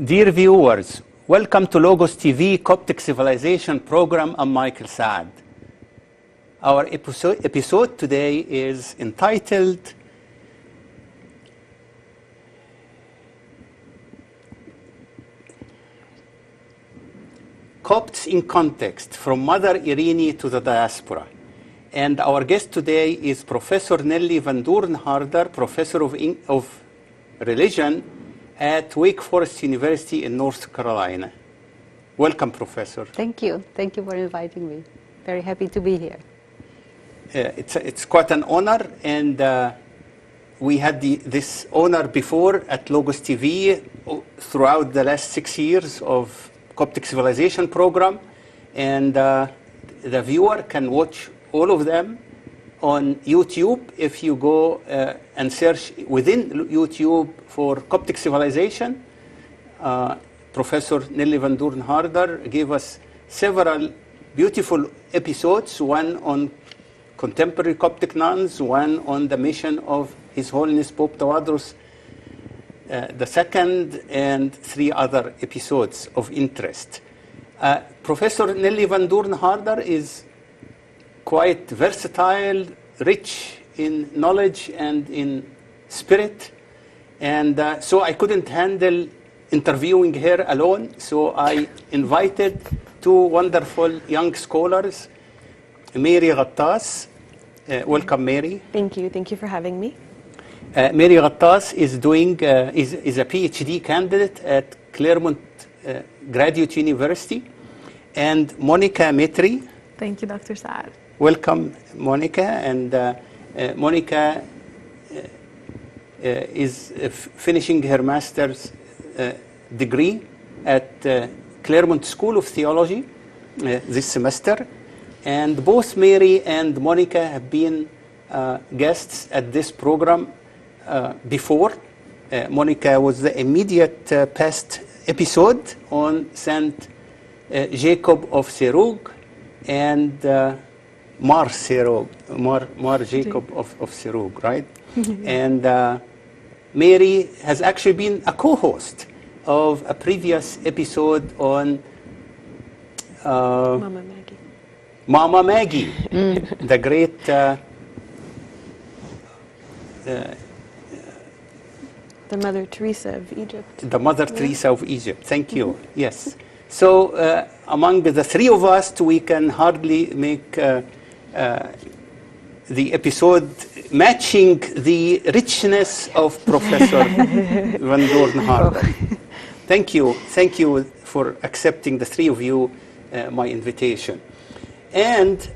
Dear viewers, welcome to Logos TV Coptic Civilization program. I'm Michael Saad. Our episode today is entitled Copts in Context, from Mother Irini to the Diaspora. And our guest today is Professor Nelly van Doorn-Harder, Professor of Religion at Wake Forest University in North Carolina. Welcome, Professor. Thank you. Thank you for inviting me. Very happy to be here. It's quite an honor, and we had this honor before at Logos TV throughout the last 6 years of Coptic Civilization program, and the viewer can watch all of them on YouTube. If you go and search within YouTube for Coptic Civilization, Professor Nelly van Doorn-Harder gave us several beautiful episodes, one on contemporary Coptic nuns, one on the mission of His Holiness Pope Tawadros II, and 3 other episodes of interest. Professor Nelly van Doorn-Harder is quite versatile, rich in knowledge and in spirit, and so I couldn't handle interviewing her alone, so I invited 2 wonderful young scholars, Mary Ghattas. Welcome, Mary. Thank you for having me. Mary Ghattas is doing is a PhD candidate at Claremont Graduate University, and Monica Mitri. Thank you, Dr. Saad. Welcome, Monica. And Monica is finishing her master's degree at Claremont School of Theology this semester. And both Mary and Monica have been guests at this program before. Monica was the immediate past episode on Saint Jacob of Serug and Mar Jacob of Serug, right? And Mary has actually been a co-host of a previous episode on Mama Maggie, the great the Mother Teresa of Egypt. The Mother Teresa of Egypt. Thank you. Yes. So among the 3 of us, we can hardly make the episode matching the richness of Professor van Doorn-Harder. Thank you for accepting, the 3 of you, my invitation. And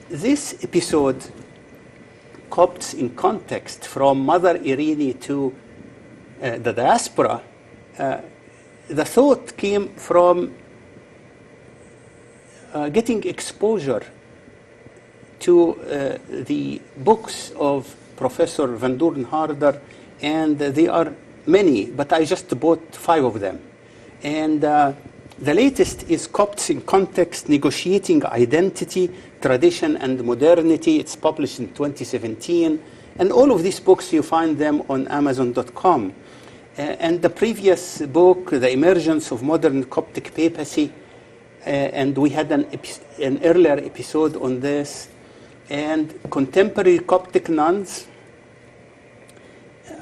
this episode, Copts in Context, from Mother Irini to the Diaspora, the thought came from getting exposure to the books of Professor van Doorn-Harder, and there are many, but I just bought 5 of them. And the latest is Copts in Context, Negotiating Identity, Tradition and Modernity. It's published in 2017. And all of these books, you find them on Amazon.com. And the previous book, The Emergence of Modern Coptic Papacy, and we had an earlier episode on this, and Contemporary Coptic Nuns,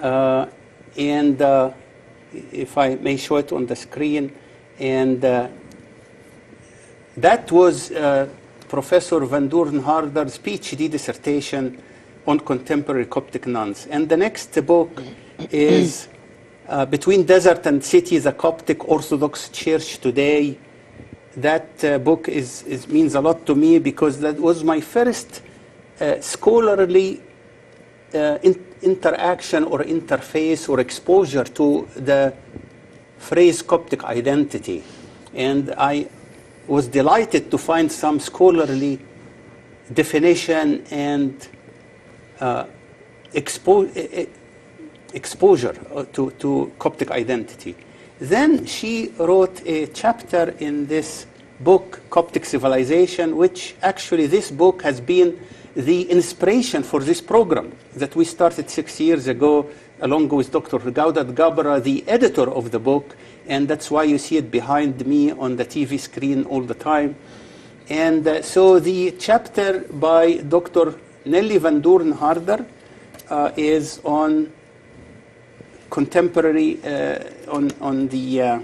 and if I may show it on the screen, and that was Professor van Doorn-Harder's PhD dissertation on contemporary Coptic nuns. And the next book is Between Desert and City, the Coptic Orthodox Church Today. That book means a lot to me because that was my first scholarly interaction or interface or exposure to the phrase Coptic identity. And I was delighted to find some scholarly definition and exposure to Coptic identity. Then she wrote a chapter in this book, Coptic Civilization, which actually this book has been the inspiration for this program that we started 6 years ago, along with Dr. Gaudat Gabra, the editor of the book, and that's why you see it behind me on the TV screen all the time. And so the chapter by Dr. Nelly van Doorn-Harder is on contemporary, on the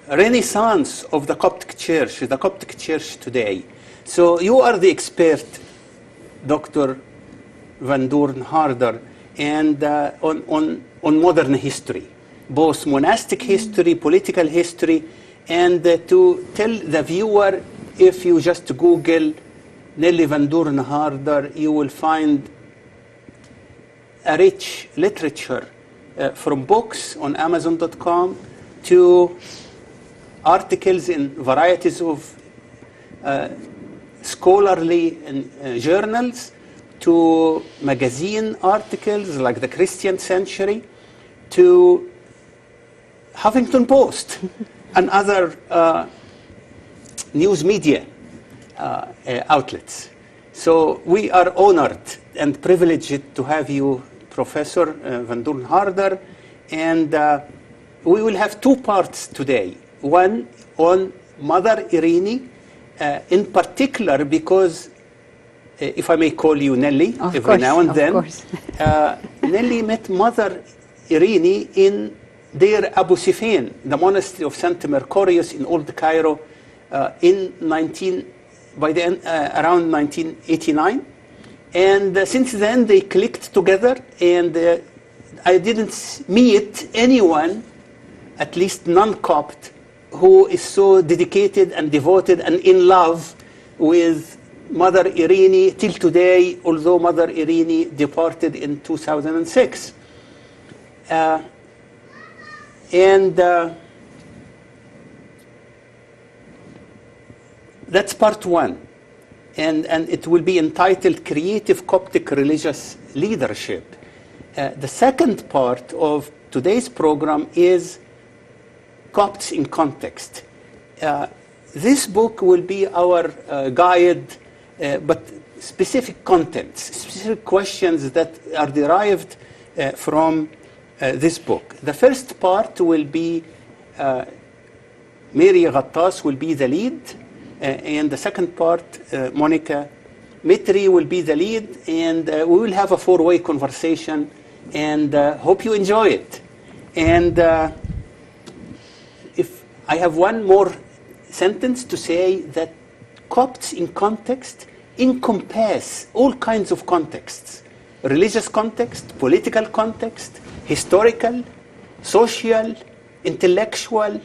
renaissance of the Coptic Church today. So you are the expert, Dr. van Doorn-Harder, and on modern history, both monastic history, political history, and to tell the viewer, if you just Google Nelly van Doorn-Harder, you will find a rich literature from books on Amazon.com to articles in varieties of scholarly journals, to magazine articles like the Christian Century, to Huffington Post and other news media outlets. So we are honored and privileged to have you, Professor van Doorn-Harder, and we will have two parts today. One on Mother Irini, in particular because, if I may call you Nelly, every now and then, Nelly met Mother Irini in Deir Abu Sifain, the monastery of St. Mercurius in Old Cairo, around 1989. And since then they clicked together, and I didn't meet anyone, at least non-Copt, who is so dedicated and devoted and in love with Mother Irini till today, although Mother Irini departed in 2006. That's part one. And it will be entitled Creative Coptic Religious Leadership. The second part of today's program is Copts in Context. This book will be our guide, but specific contents, specific questions that are derived from this book. The first part will be Mary Ghattas will be the lead, and the second part, Monica Mitri will be the lead, and we will have a four-way conversation, and hope you enjoy it. And if I have one more sentence to say, that Copts in Context encompass all kinds of contexts: religious context, political context, historical, social, intellectual,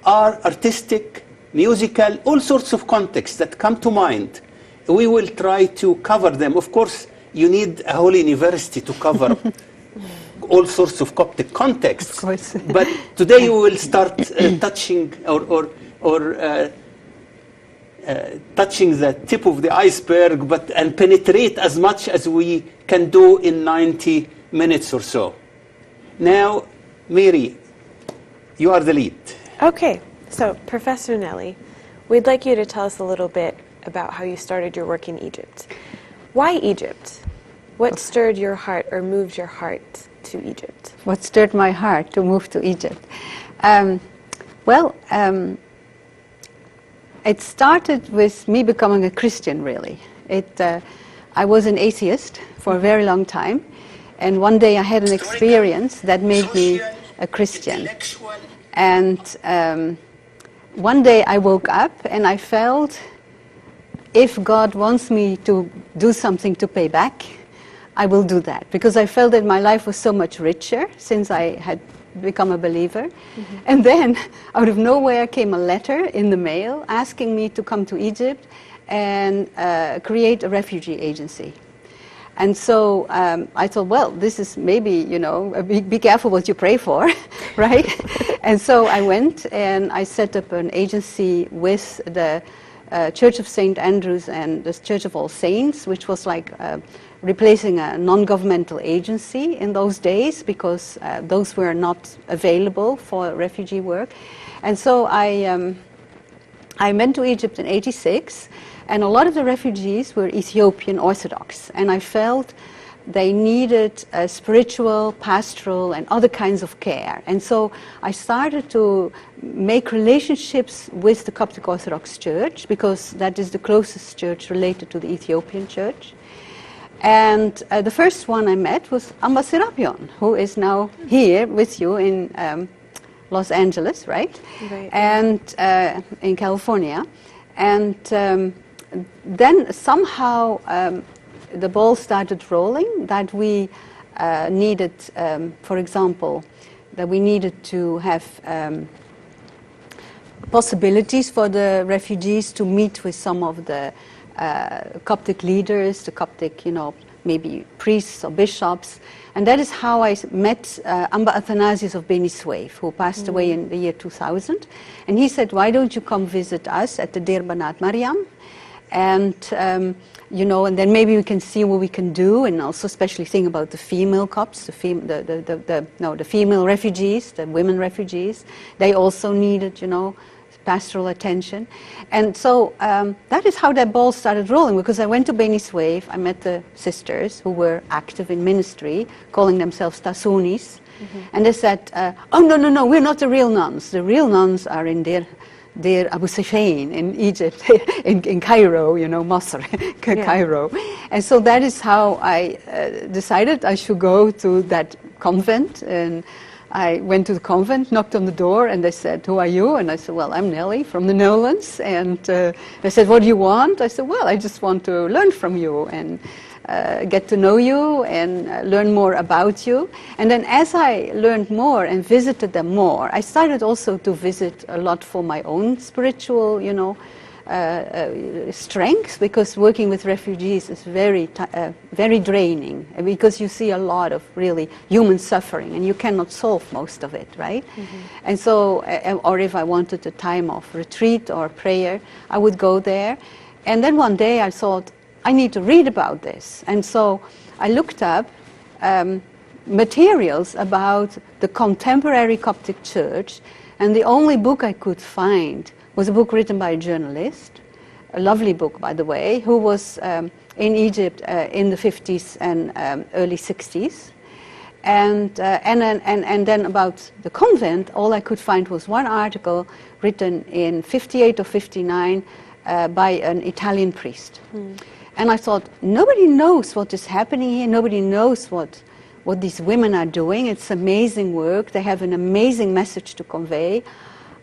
artistic, musical, all sorts of contexts that come to mind. We will try to cover them. Of course, you need a whole university to cover all sorts of Coptic contexts. Of course. But today we will start touching touching the tip of the iceberg, and penetrate as much as we can do in 90 minutes or so. Now, Mary, you are the lead. Okay, so Professor Nelly, we'd like you to tell us a little bit about how you started your work in Egypt. Why Egypt? What stirred your heart or moved your heart to Egypt? What stirred my heart to move to Egypt? It started with me becoming a Christian, really. I was an atheist for a very long time, and one day I had an experience that made me a Christian. And one day I woke up and I felt if God wants me to do something to pay back, I will do that, because I felt that my life was so much richer since I had become a believer. Mm-hmm. And then, out of nowhere, came a letter in the mail asking me to come to Egypt and create a refugee agency. And so I thought, well, this is maybe, you know, be careful what you pray for, right? And so I went and I set up an agency with the Church of St. Andrews and the Church of All Saints, which was like replacing a non-governmental agency in those days, because those were not available for refugee work. And so I went to Egypt in '86, and a lot of the refugees were Ethiopian Orthodox, and I felt they needed spiritual, pastoral, and other kinds of care. And so I started to make relationships with the Coptic Orthodox Church, because that is the closest church related to the Ethiopian Church. And the first one I met was Amba Serapion, who is now here with you in Los Angeles, right? Right. And in California. And then somehow the ball started rolling, that we needed, for example, that we needed to have possibilities for the refugees to meet with some of the Coptic leaders, the Coptic, you know, maybe priests or bishops. And that is how I met Amba Athanasius of Beni Suef, who passed away in the year 2000. And he said, why don't you come visit us at the Deir Banat Mariam? And, you know, and then maybe we can see what we can do, and also especially think about the female Copts, the female refugees, the women refugees. They also needed, you know, pastoral attention. And so that is how that ball started rolling, because I went to Beni Suef, I met the sisters who were active in ministry, calling themselves Tasunis, and they said, oh, no, we're not the real nuns. The real nuns are in Deir Abu Sifein in Egypt, in Cairo, you know, Masr, Cairo. And so that is how I decided I should go to that convent. And I went to the convent, knocked on the door, and they said, who are you? And I said, well, I'm Nelly from the Netherlands. And they said, what do you want? I said, well, I just want to learn from you and get to know you and learn more about you. And then as I learned more and visited them more, I started also to visit a lot for my own spiritual, you know, strength, because working with refugees is very draining, because you see a lot of really human suffering and you cannot solve most of it, right? And so, or if I wanted a time of retreat or prayer, I would go there. And then one day I thought, I need to read about this. And so I looked up materials about the contemporary Coptic Church, and the only book I could find was a book written by a journalist, a lovely book, by the way, who was in Egypt in the 50s and early 60s. And then about the convent, all I could find was one article written in 58 or 59 by an Italian priest. And I thought, nobody knows what is happening here, nobody knows what these women are doing. It's amazing work, they have an amazing message to convey.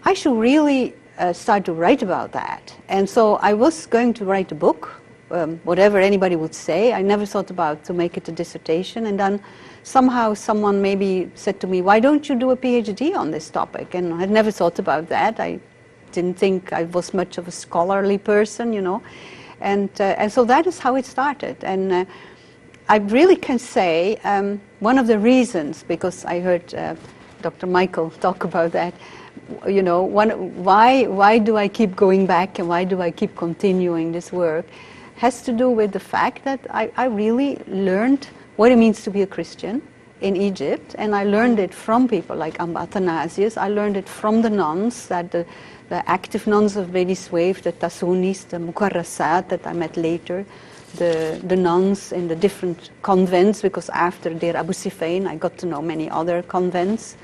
I should really start to write about that. And so I was going to write a book, whatever anybody would say. I never thought about to make it a dissertation. And then somehow someone maybe said to me, why don't you do a PhD on this topic? And I had never thought about that. I didn't think I was much of a scholarly person, you know. And so that is how it started. And I really can say one of the reasons, because I heard Dr. Michael talk about that, you know, why do I keep going back and why do I keep continuing this work, has to do with the fact that I really learned what it means to be a Christian in Egypt, and I learned it from people like Amba Athanasius. I learned it from the nuns, that the active nuns of Beni Suef, the Tasunis, the Mukarrasat that I met later, the nuns in the different convents, because after Deir Abu Sifein I got to know many other convents.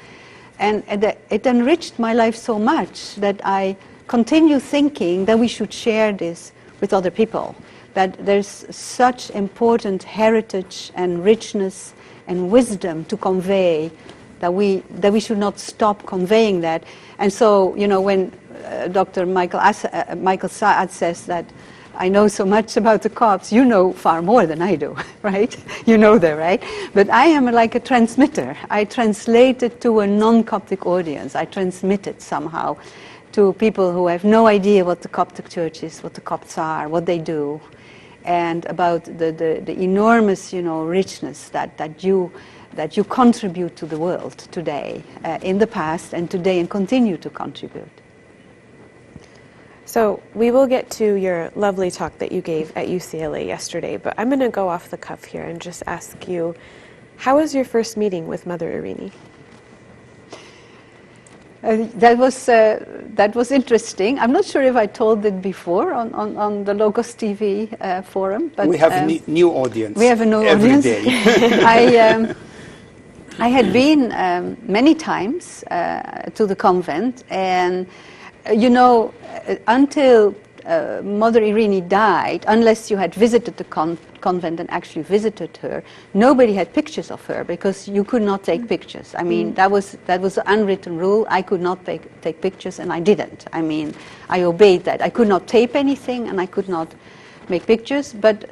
And it enriched my life so much that I continue thinking that we should share this with other people, that there's such important heritage and richness and wisdom to convey, that we should not stop conveying that. And so, you know, when Dr. Michael Saad says that I know so much about the Copts. You know far more than I do, right? You know that, right? But I am like a transmitter. I translate it to a non-Coptic audience. I transmit it somehow to people who have no idea what the Coptic Church is, what the Copts are, what they do, and about the enormous, richness that you contribute to the world today, in the past and today, and continue to contribute. So we will get to your lovely talk that you gave at UCLA yesterday, but I'm going to go off the cuff here and just ask you, how was your first meeting with Mother Irini? That was interesting. I'm not sure if I told it before on the Logos TV forum, but we have a new audience. We have a new every audience. Day. I had been many times to the convent, and until Mother Irini died, unless you had visited the convent and actually visited her, nobody had pictures of her because you could not take pictures. I mean, that was an unwritten rule. I could not take pictures, and I didn't. I mean, I obeyed that. I could not tape anything, and I could not take pictures, but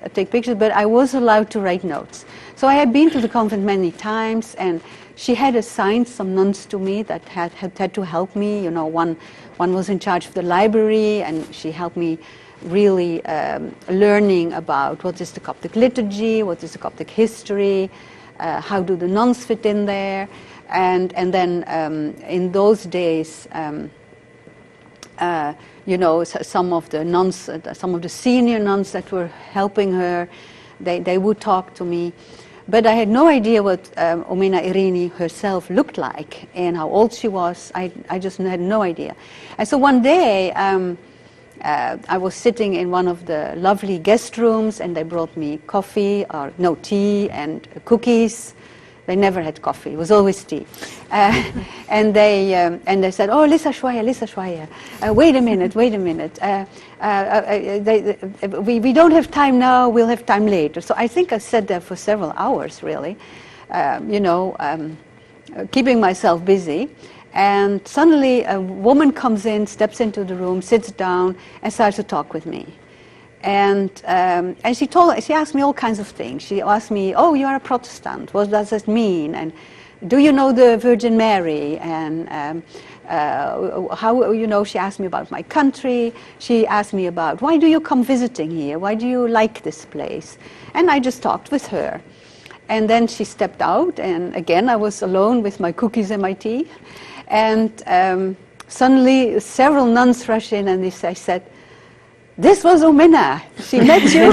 I was allowed to write notes. So I had been to the convent many times, and she had assigned some nuns to me that had to help me. One was in charge of the library, and she helped me really learning about what is the Coptic liturgy, what is the Coptic history, how do the nuns fit in there, and then in those days, some of the nuns, some of the senior nuns that were helping her, they would talk to me. But I had no idea what Omena Irini herself looked like and how old she was. I just had no idea. And so one day, I was sitting in one of the lovely guest rooms, and they brought me tea and cookies. They never had coffee. It was always tea. And they said, "Oh, Lisa Schweier, wait a minute. We don't have time now. We'll have time later." So I think I sat there for several hours, really, keeping myself busy. And suddenly a woman comes in, steps into the room, sits down, and starts to talk with me. And she asked me all kinds of things. She asked me, "Oh, you are a Protestant. What does that mean? And do you know the Virgin Mary?" And she asked me about my country. She asked me about, why do you come visiting here? Why do you like this place? And I just talked with her. And then she stepped out, and again I was alone with my cookies and my tea. And suddenly several nuns rush in, and I said, "This was Omena. She met you,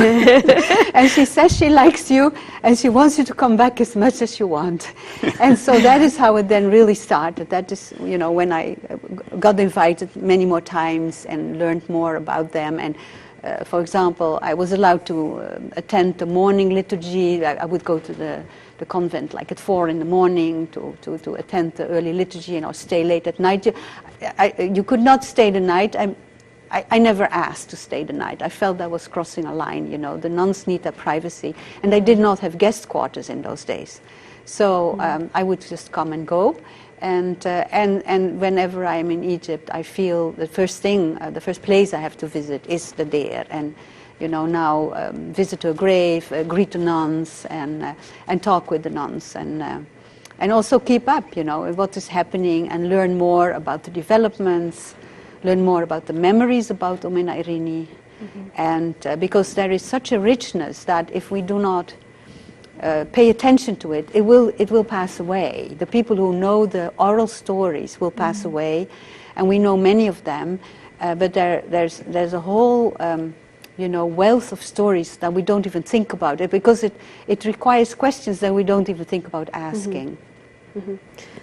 and she says she likes you, and she wants you to come back as much as you want." And so that is how it then really started. That is, when I got invited many more times and learned more about them. And for example, I was allowed to attend the morning liturgy. I would go to the convent like at 4 in the morning to attend the early liturgy, stay late at night. You could not stay the night. I never asked to stay the night. I felt that was crossing a line. The nuns need their privacy, and they did not have guest quarters in those days. So I would just come and go, and whenever I am in Egypt, I feel the first place I have to visit is the Deir, and now visit her grave, greet the nuns, and talk with the nuns, and also keep up, what is happening, and learn more about the developments. Learn more about the memories about Omena Irini, and because there is such a richness that if we do not pay attention to it, it will pass away. The people who know the oral stories will pass away, and we know many of them. But there's a whole wealth of stories that we don't even think about it, because it requires questions that we don't even think about asking.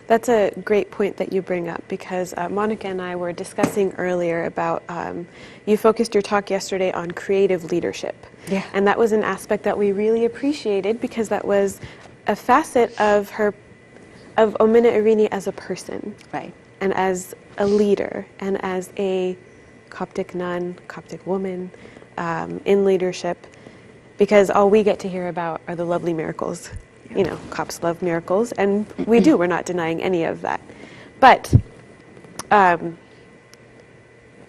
That's a great point that you bring up, because Monica and I were discussing earlier about, you focused your talk yesterday on creative leadership. Yeah. And that was an aspect that we really appreciated, because that was a facet of Omena Irini as a person. Right. And as a leader, and as a Coptic nun, Coptic woman in leadership, because all we get to hear about are the lovely miracles. Copts love miracles, and we do. We're not denying any of that. But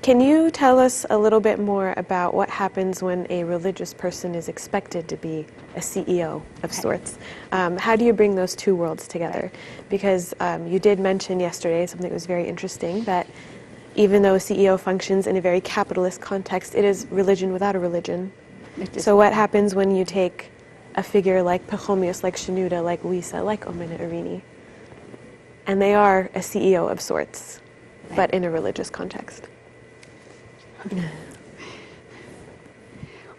Can you tell us a little bit more about what happens when a religious person is expected to be a CEO of sorts? How do you bring those two worlds together? Because you did mention yesterday something that was very interesting, that even though a CEO functions in a very capitalist context, it is religion without a religion. So what happens when you take a figure like Pachomius, like Shenouda, like Lisa, like Omena Irini, and they are a CEO of sorts, but in a religious context?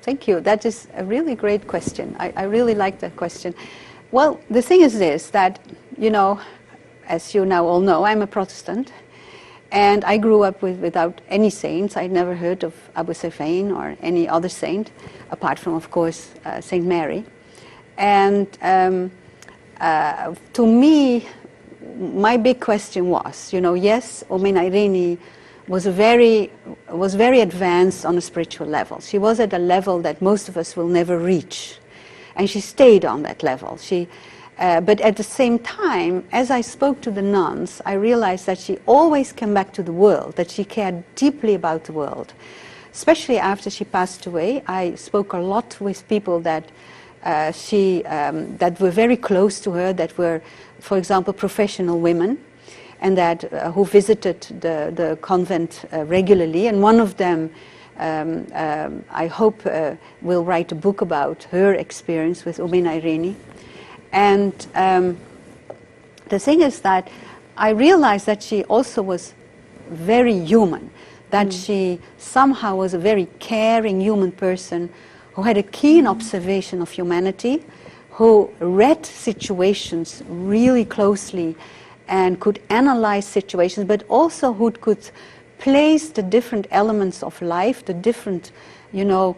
Thank you. That is a really great question. I really like that question. Well, the thing is this, that, you know, as you now all know, I'm a Protestant, and I grew up without any saints. I'd never heard of Abu Safin or any other saint, apart from, of course, Saint Mary. And to me, my big question was, you know, yes, Omena Irini was very advanced on a spiritual level. She was at a level that most of us will never reach, and she stayed on that level. But at the same time, as I spoke to the nuns, I realized that she always came back to the world, that she cared deeply about the world. Especially after she passed away, I spoke a lot with people that that were very close to her, that were, for example, professional women, and that who visited the convent regularly. And one of them, I hope, will write a book about her experience with Omena Irini. And the thing is that I realized that she also was very human, that she somehow was a very caring human person who had a keen observation of humanity, who read situations really closely and could analyze situations, but also who could place the different elements of life, the different, you know,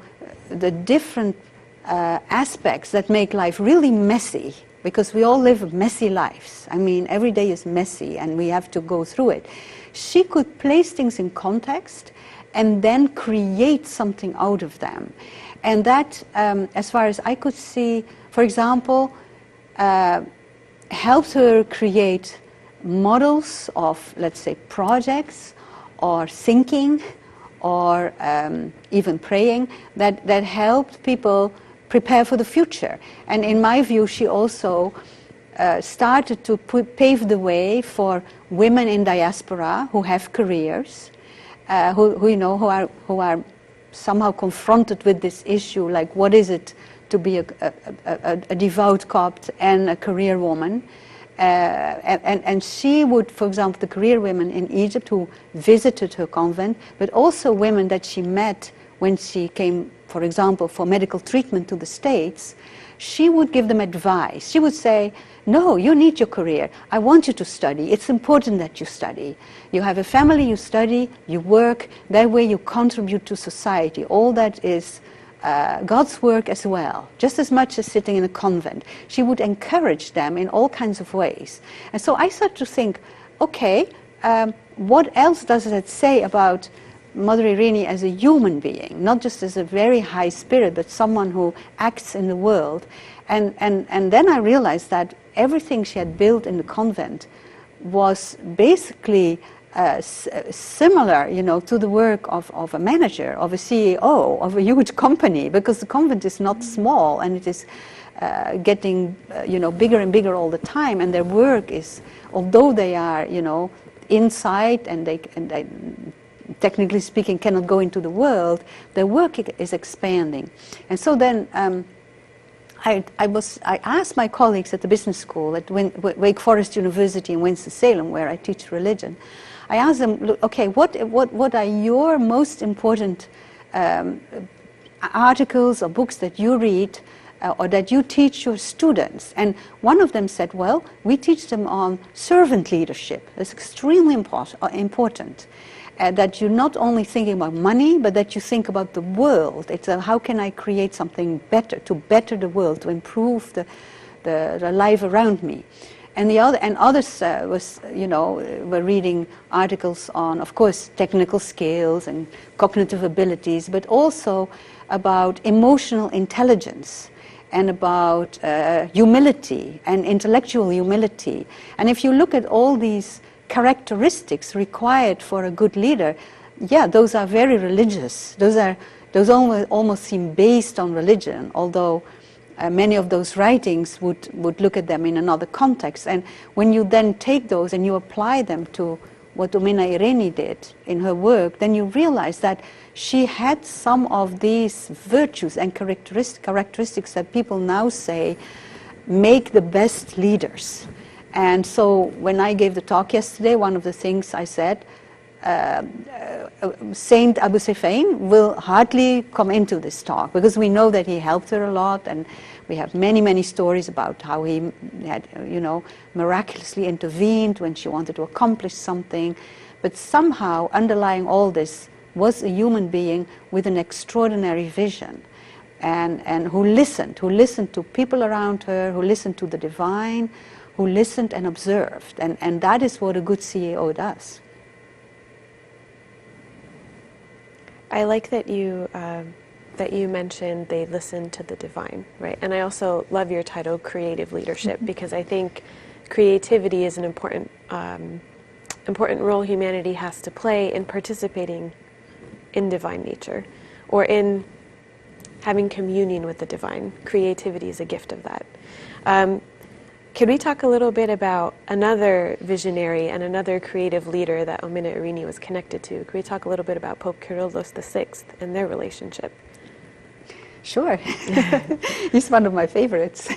the different aspects that make life really messy, because we all live messy lives. I mean, every day is messy and we have to go through it. She could place things in context and then create something out of them. And that, as far as I could see, for example, helped her create models of, let's say, projects or thinking or even praying that helped people prepare for the future. And in my view, she also started to pave the way for women in diaspora who have careers, who are somehow confronted with this issue, like what is it to be a devout Copt and a career woman. And she would, for example, the career women in Egypt who visited her convent, but also women that she met when she came, for example, for medical treatment to the States, she would give them advice. She would say, no, you need your career. I want you to study. It's important that you study. You have a family, you study, you work. That way you contribute to society. All that is God's work as well, just as much as sitting in a convent. She would encourage them in all kinds of ways. And so I started to think, okay, what else does it say about Mother Irini as a human being, not just as a very high spirit, but someone who acts in the world. And then I realized that everything she had built in the convent was basically similar, you know, to the work of a manager, of a CEO, of a huge company, because the convent is not small and it is getting, you know, bigger and bigger all the time. And their work is, although they are, you know, inside and they technically speaking cannot go into the world, their work is expanding. And so then I asked my colleagues at the business school at Wake Forest University in Winston-Salem, where I teach religion, I asked them, look, okay, what are your most important articles or books that you read or that you teach your students? And one of them said, well, we teach them on servant leadership. It's extremely important. That you're not only thinking about money, but that you think about the world. It's how can I create something better, to better the world, to improve the life around me. And others were reading articles on, of course, technical skills and cognitive abilities, but also about emotional intelligence and about humility and intellectual humility. And if you look at all these characteristics required for a good leader, yeah, those are very religious. Those almost seem based on religion, although many of those writings would look at them in another context. And when you then take those and you apply them to what Umina Irini did in her work, then you realize that she had some of these virtues and characteristics that people now say make the best leaders. And so when I gave the talk yesterday, one of the things I said, Saint Abu Seyfain will hardly come into this talk, because we know that he helped her a lot, and we have many stories about how he had, miraculously intervened when she wanted to accomplish something. But somehow underlying all this was a human being with an extraordinary vision, and who listened to people around her, who listened to the divine, who listened and observed, and that is what a good CEO does. I like that you mentioned they listened to the divine, right? And I also love your title, Creative Leadership, because I think creativity is an important role humanity has to play in participating in divine nature, or in having communion with the divine. Creativity is a gift of that. Could we talk a little bit about another visionary and another creative leader that Umina Irini was connected to? Could we talk a little bit about Pope Kyrillos VI and their relationship? Sure. He's one of my favorites.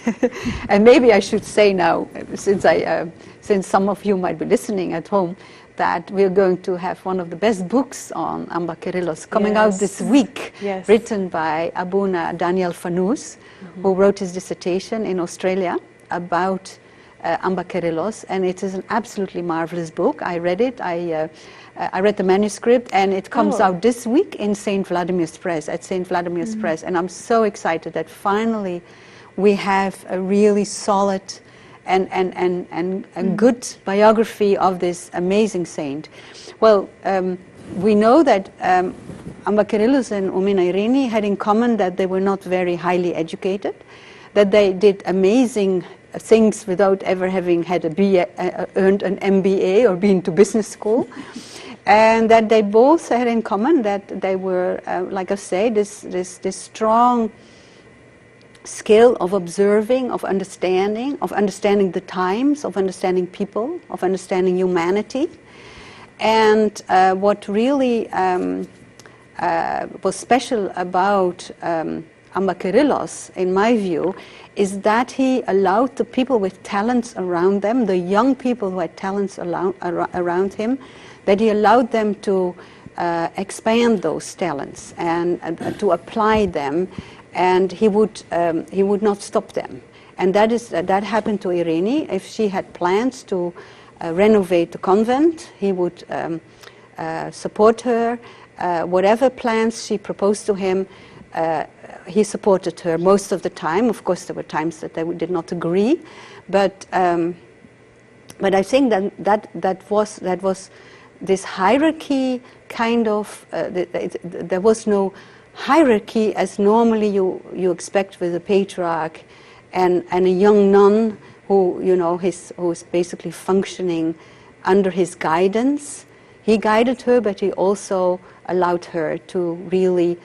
And maybe I should say now, since some of you might be listening at home, that we're going to have one of the best books on Amba Kyrillos coming out this week, written by Abuna Daniel Fanous, who wrote his dissertation in Australia about Amba Kyrillos, and it is an absolutely marvelous book. I read it. I read the manuscript, and it comes out this week in St. Vladimir's Press, at St. Vladimir's Press, and I'm so excited that finally we have a really solid and good biography of this amazing saint. Well, we know that Amba Kyrillos and Umina Irini had in common that they were not very highly educated, that they did amazing things without ever having had earned an MBA or been to business school, and that they both had in common that they were, like I say, this strong skill of observing, of understanding the times, of understanding people, of understanding humanity. And what really was special about Amba Kyrillos, in my view, is that he allowed the people with talents around them, the young people who had talents around him, that he allowed them to expand those talents and to apply them, and he would not stop them. And that happened to Irini. If she had plans to renovate the convent, he would support her. Whatever plans she proposed to him, he supported her most of the time. Of course, there were times that they did not agree, but I think that was this hierarchy kind of. There was no hierarchy as normally you expect with a patriarch and a young nun who who's basically functioning under his guidance. He guided her, but he also allowed her to really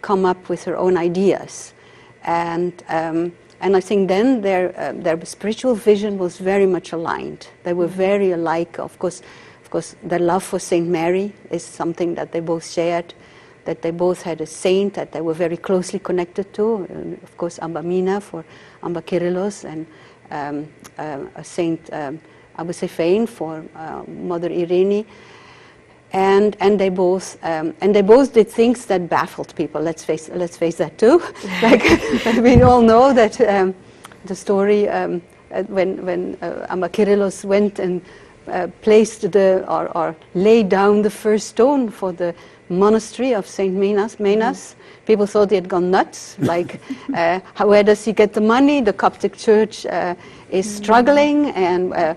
come up with her own ideas, and I think then their spiritual vision was very much aligned. They were very alike. Of course, their love for Saint Mary is something that they both shared. That they both had a saint that they were very closely connected to. Of course, Amba Mina for Amba Kyrillos, and a Saint Abu Seyfain for Mother Irini. And they both did things that baffled people. Let's face that too. Like we all know that the story when Amba Kyrillos went and placed or laid down the first stone for the monastery of Saint Menas. People thought he had gone nuts. Like, where does he get the money? The Coptic Church is struggling, and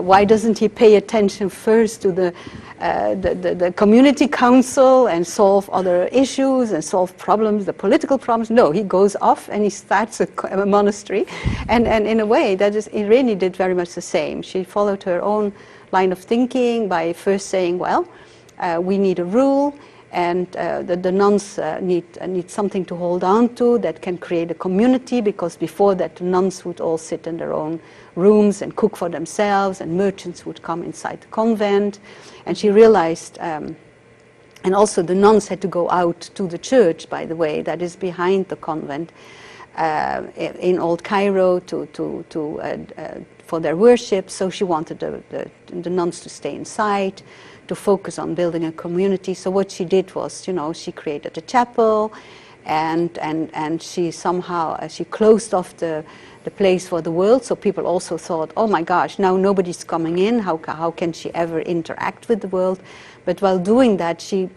why doesn't he pay attention first to the community council and solve other issues and solve problems, the political problems? No, he goes off and he starts a monastery, and in a way, Irini did very much the same. She followed her own line of thinking by first saying, well, we need a rule, and the nuns need something to hold on to that can create a community, because before that the nuns would all sit in their own rooms and cook for themselves, and merchants would come inside the convent. And she realized, and also the nuns had to go out to the church, by the way, that is behind the convent in Old Cairo for their worship. So she wanted the nuns to stay inside, to focus on building a community. So what she did was, she created a chapel, and she somehow she closed off the place for the world. So people also thought, oh my gosh, now nobody's coming in. How can she ever interact with the world? But while doing that, she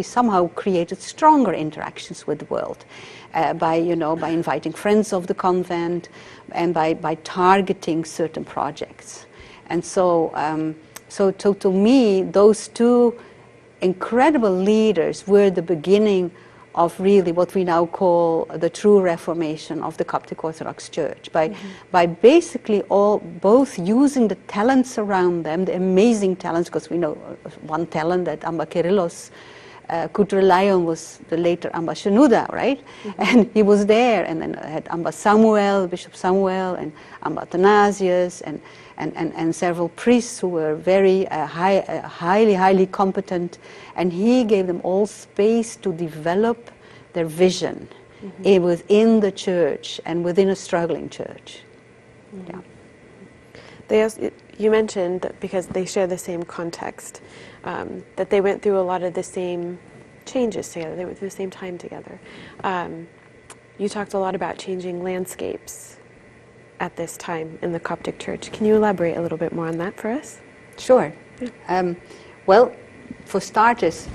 somehow created stronger interactions with the world by inviting friends of the convent, and by targeting certain projects. And so to me, those two incredible leaders were the beginning of really what we now call the true reformation of the Coptic Orthodox Church, by basically both using the talents around them, the amazing talents, because we know one talent that Amba Kyrillos could rely on was the later Amba Shenouda, right? And he was there, and then had Amba Samuel, Bishop Samuel, and Amba Athanasius, and several priests who were very highly competent, and he gave them all space to develop their vision within the church and within a struggling church. Yeah. You mentioned that because they share the same context, that they went through a lot of the same changes together. They went through the same time together. You talked a lot about changing landscapes at this time in the Coptic Church. Can you elaborate a little bit more on that for us? Sure. Well, for starters,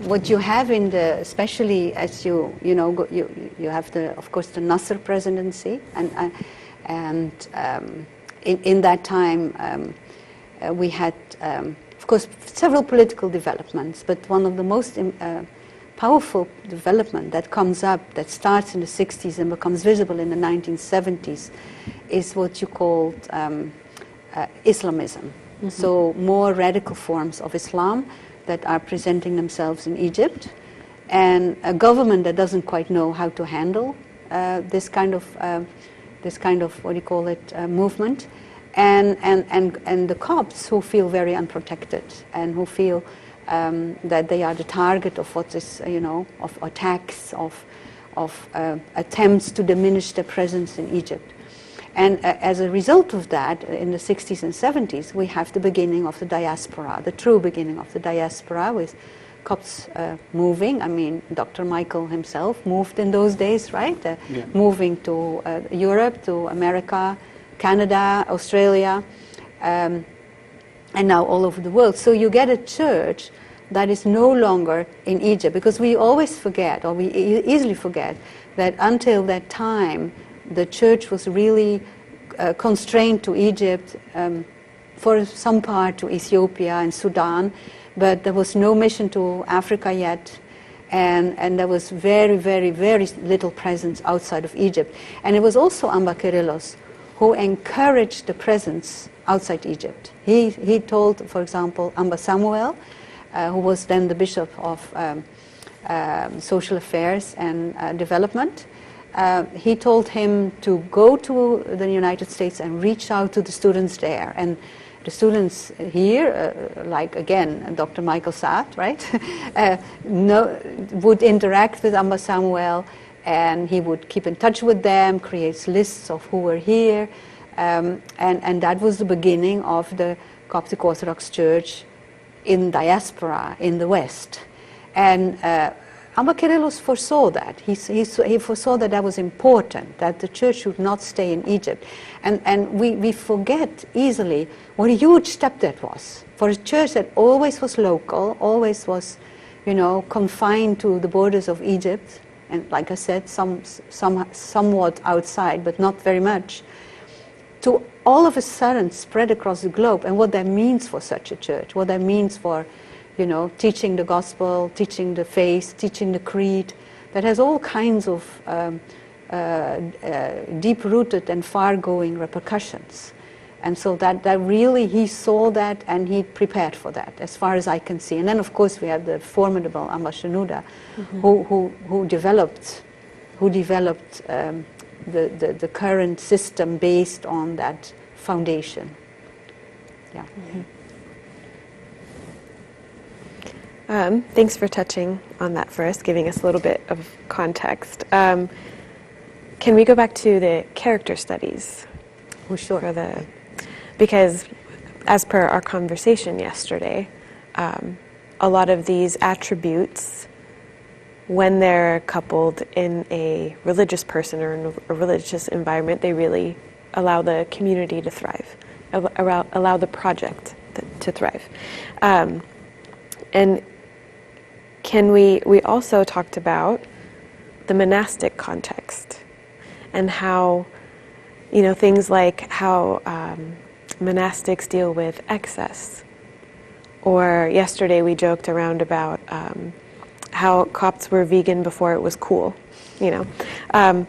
what you have especially as you have of course the Nasser presidency, and in that time we had of course several political developments, but one of the most powerful development that comes up, that starts in the 60s and becomes visible in the 1970s, is what you called Islamism. So more radical forms of Islam that are presenting themselves in Egypt, and a government that doesn't quite know how to handle this kind of what do you call it, movement, and the Copts who feel very unprotected and who feel that they are the target of what is, of attacks, of attempts to diminish their presence in Egypt. And as a result of that, in the 60s and 70s, we have the beginning of the diaspora, the true beginning of the diaspora, with Copts moving. I mean, Dr. Michael himself moved in those days, right? Moving to Europe, to America, Canada, Australia, and now all over the world. So you get a church that is no longer in Egypt, because we always forget, or we easily forget, that until that time, the church was really constrained to Egypt, for some part to Ethiopia and Sudan, but there was no mission to Africa yet, and there was very, very, very little presence outside of Egypt. And it was also Amba Kyrillos who encouraged the presence outside Egypt. He told, for example, Amba Samuel, who was then the bishop of social affairs and development, he told him to go to the United States and reach out to the students there. And the students here, like again, Dr. Michael Saad, right, would interact with Amba Samuel, and he would keep in touch with them, create lists of who were here, and that was the beginning of the Coptic Orthodox Church in diaspora in the West. And Amba Kyrillos foresaw that. He foresaw that that was important, that the church should not stay in Egypt. And we forget easily what a huge step that was for a church that always was local, always was, confined to the borders of Egypt, and like I said, somewhat outside, but not very much, to all of a sudden spread across the globe, and what that means for such a church, what that means for teaching the gospel, teaching the faith, teaching the creed, that has all kinds of deep-rooted and far-going repercussions. And so that really, he saw that and he prepared for that, as far as I can see. And then, of course, we have the formidable Amba Shenouda, who developed the current system based on that foundation. Yeah. Thanks for touching on that for us, giving us a little bit of context. Can we go back to the character studies? Oh, sure. Because as per our conversation yesterday, a lot of these attributes, when they're coupled in a religious person or in a religious environment, they really allow the community to thrive, allow the project to thrive. And we also talked about the monastic context and how, things like how monastics deal with excess. Or yesterday we joked around about how Copts were vegan before it was cool, Can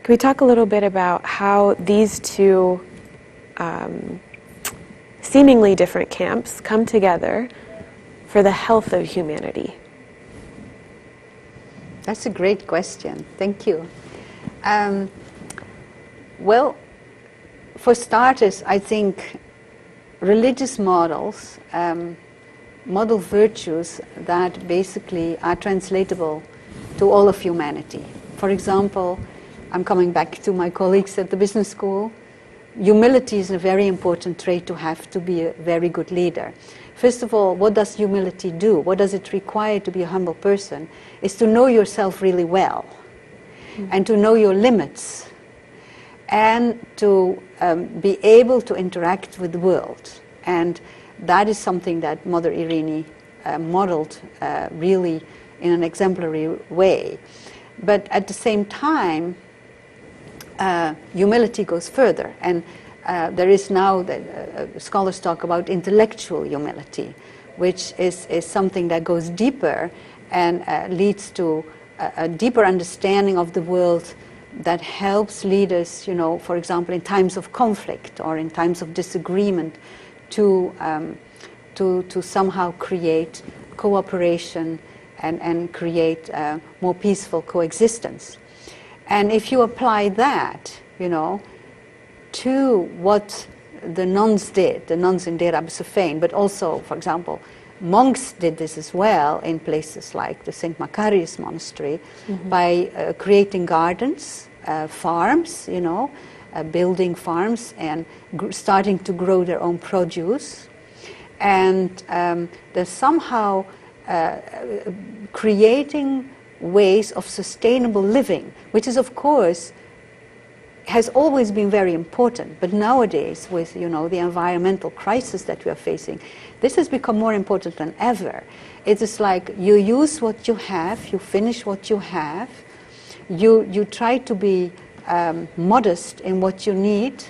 we talk a little bit about how these two seemingly different camps come together for the health of humanity? That's a great question. Thank you. Well, for starters, I think religious models model virtues that basically are translatable to all of humanity. For example, I'm coming back to my colleagues at the business school. Humility is a very important trait to have to be a very good leader. First of all, what does humility do? What does it require to be a humble person? Is to know yourself really well, and to know your limits, and to be able to interact with the world. And that is something that Mother Irini modeled really in an exemplary way. But at the same time, humility goes further. And there is now, scholars talk about intellectual humility, which is something that goes deeper and leads to a deeper understanding of the world that helps leaders, for example, in times of conflict or in times of disagreement, to somehow create cooperation and create more peaceful coexistence. And if you apply that, to what the nuns did, the nuns in Deir Abu Sufein, but also, for example, monks did this as well in places like the St. Macarius Monastery, by creating gardens, farms, building farms and starting to grow their own produce. And they're somehow creating ways of sustainable living, which is, of course, has always been very important. But nowadays, with the environmental crisis that we are facing, this has become more important than ever. It is like you use what you have, you finish what you have, you try to be modest in what you need,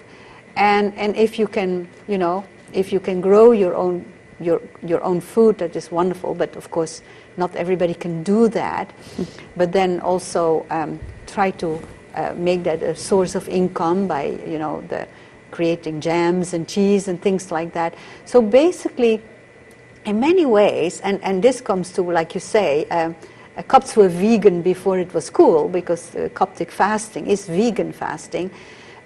and if you can, if you can grow your own food, that is wonderful. But of course, not everybody can do that. But then also try to make that a source of income by the creating jams and cheese and things like that. So basically, in many ways, and this comes to, like you say, Copts were vegan before it was cool, because Coptic fasting is vegan fasting.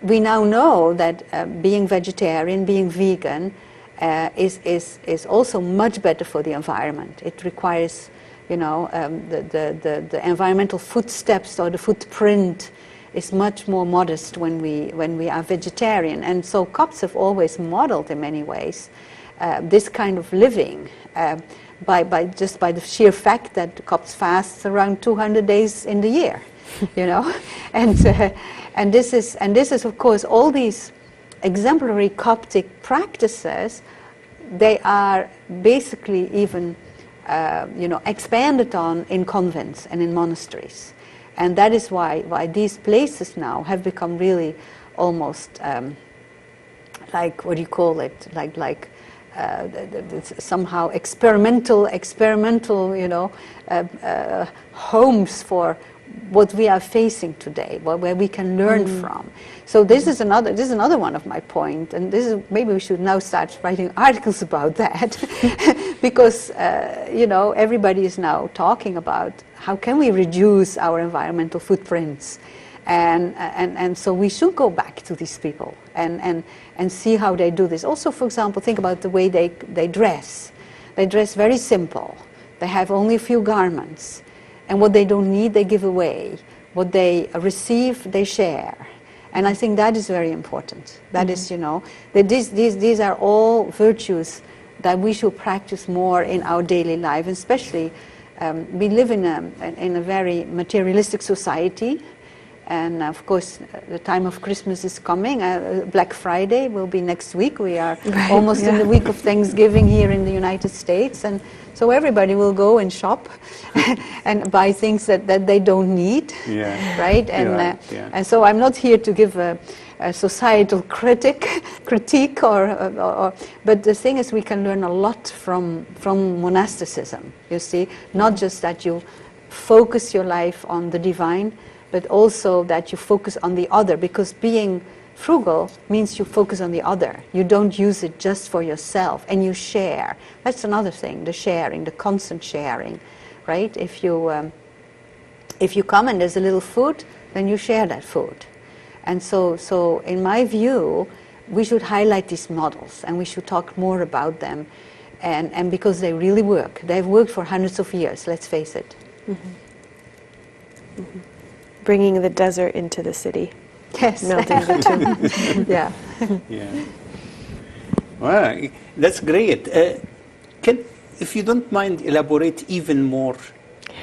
We now know that being vegetarian, being vegan, is also much better for the environment. It requires, the environmental footsteps or the footprint is much more modest when we are vegetarian. And so Copts have always modeled in many ways this kind of living by the sheer fact that Copts fast around 200 days in the year, and this is of course all these exemplary Coptic practices. They are basically even expanded on in convents and in monasteries. And that is why these places now have become really almost like, what do you call it? Like somehow experimental, homes for what we are facing today, where we can learn from. So this is another one of my point, and this is, maybe we should now start writing articles about that, because you know, everybody is now talking about how can we reduce our environmental footprints, and so we should go back to these people and see how they do this. Also, for example, think about the way they dress. They dress very simple. They have only a few garments. And what they don't need, they give away. What they receive, they share. And I think that is very important. That is, you know, that these are all virtues that we should practice more in our daily life. Especially, we live in a very materialistic society. And of course, the time of Christmas is coming. Black Friday will be next week. We are almost in the week of Thanksgiving here in the United States. And so everybody will go and shop and buy things that they don't need, right? And so I'm not here to give a societal critique, but the thing is we can learn a lot from monasticism, you see. Not just that you focus your life on the divine, but also that you focus on the other, because being frugal means you focus on the other. You don't use it just for yourself, and you share. That's another thing, the sharing, the constant sharing, right? If you come and there's a little food, then you share that food. And so in my view, we should highlight these models, and we should talk more about them, and because they really work. They've worked for hundreds of years, let's face it. Bringing the desert into the city. Yes. Melting the two. Yeah. Yeah. Well, that's great. If you don't mind, elaborate even more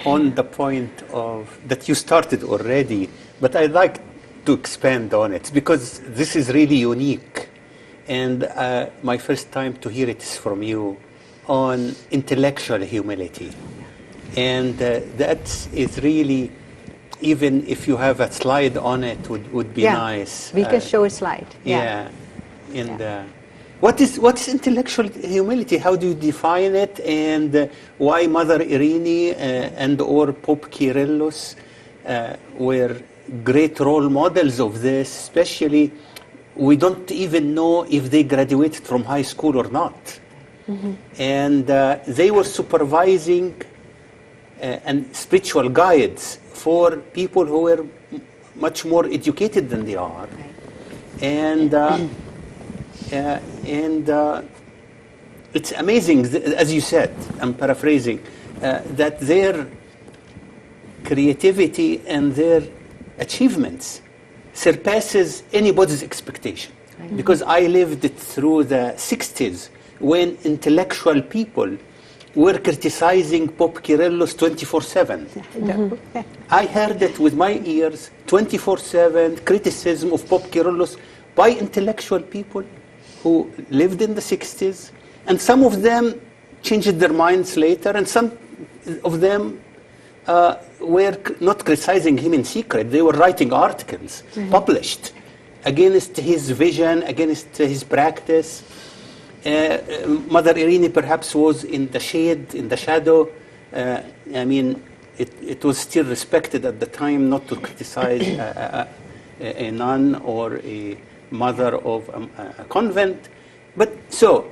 on the point of that you started already, but I'd like to expand on it, because this is really unique. And my first time to hear it is from you on intellectual humility. And that is really, even if you have a slide on it, would be nice. We can show a slide. What is intellectual humility? How do you define it? And why Mother Irini and or Pope Kyrillos were great role models of this? Especially, we don't even know if they graduated from high school or not. And they were supervising and spiritual guides for people who were much more educated than they are. And it's amazing, as you said, I'm paraphrasing, that their creativity and their achievements surpasses anybody's expectation. Because I lived it through the 60s, when intellectual people were criticizing Pope Kyrillos 24/7. I heard it with my ears, 24/7 criticism of Pope Kyrillos by intellectual people who lived in the 60s, and some of them changed their minds later, and some of them were not criticizing him in secret. They were writing articles published against his vision, against his practice. Mother Irini perhaps was in the shade, in the shadow. I mean, it was still respected at the time not to criticize a nun or a mother of a convent. But so,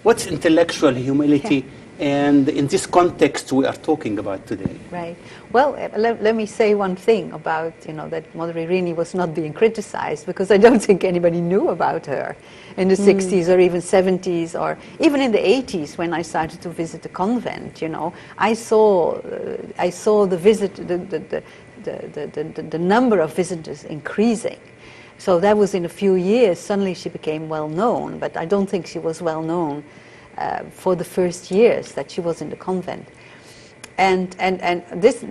what's intellectual humility? And in this context we are talking about today. Right. Well, let me say one thing about, that Mother Irini was not being criticized, because I don't think anybody knew about her in the 60s or even 70s or even in the 80s when I started to visit the convent. I saw the visit, the number of visitors increasing. So that was in a few years. Suddenly she became well known, but I don't think she was well known for the first years that she was in the convent. And this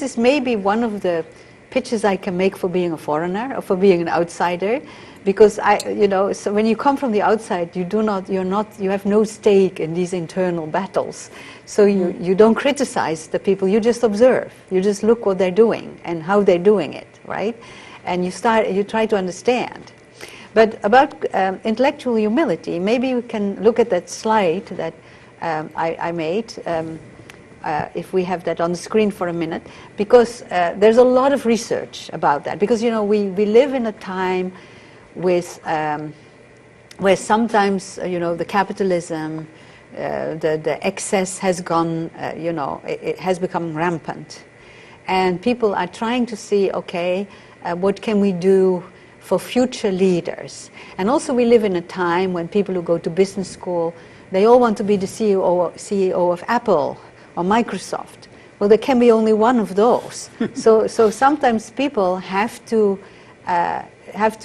is maybe one of the pitches I can make for being a foreigner or for being an outsider, because so when you come from the outside, you have no stake in these internal battles. So you don't criticize the people, you just observe, you just look what they're doing and how they're doing it, right? And you try to understand. But about intellectual humility, maybe we can look at that slide that I made. if we have that on the screen for a minute, because there's a lot of research about that. Because, you know, we live in a time with, where sometimes, you know, the capitalism, the excess has gone, you know, it has become rampant. And people are trying to see, okay, what can we do for future leaders? And also we live in a time when people who go to business school, they all want to be the CEO of Apple or Microsoft. Well, there can be only one of those. So sometimes people have to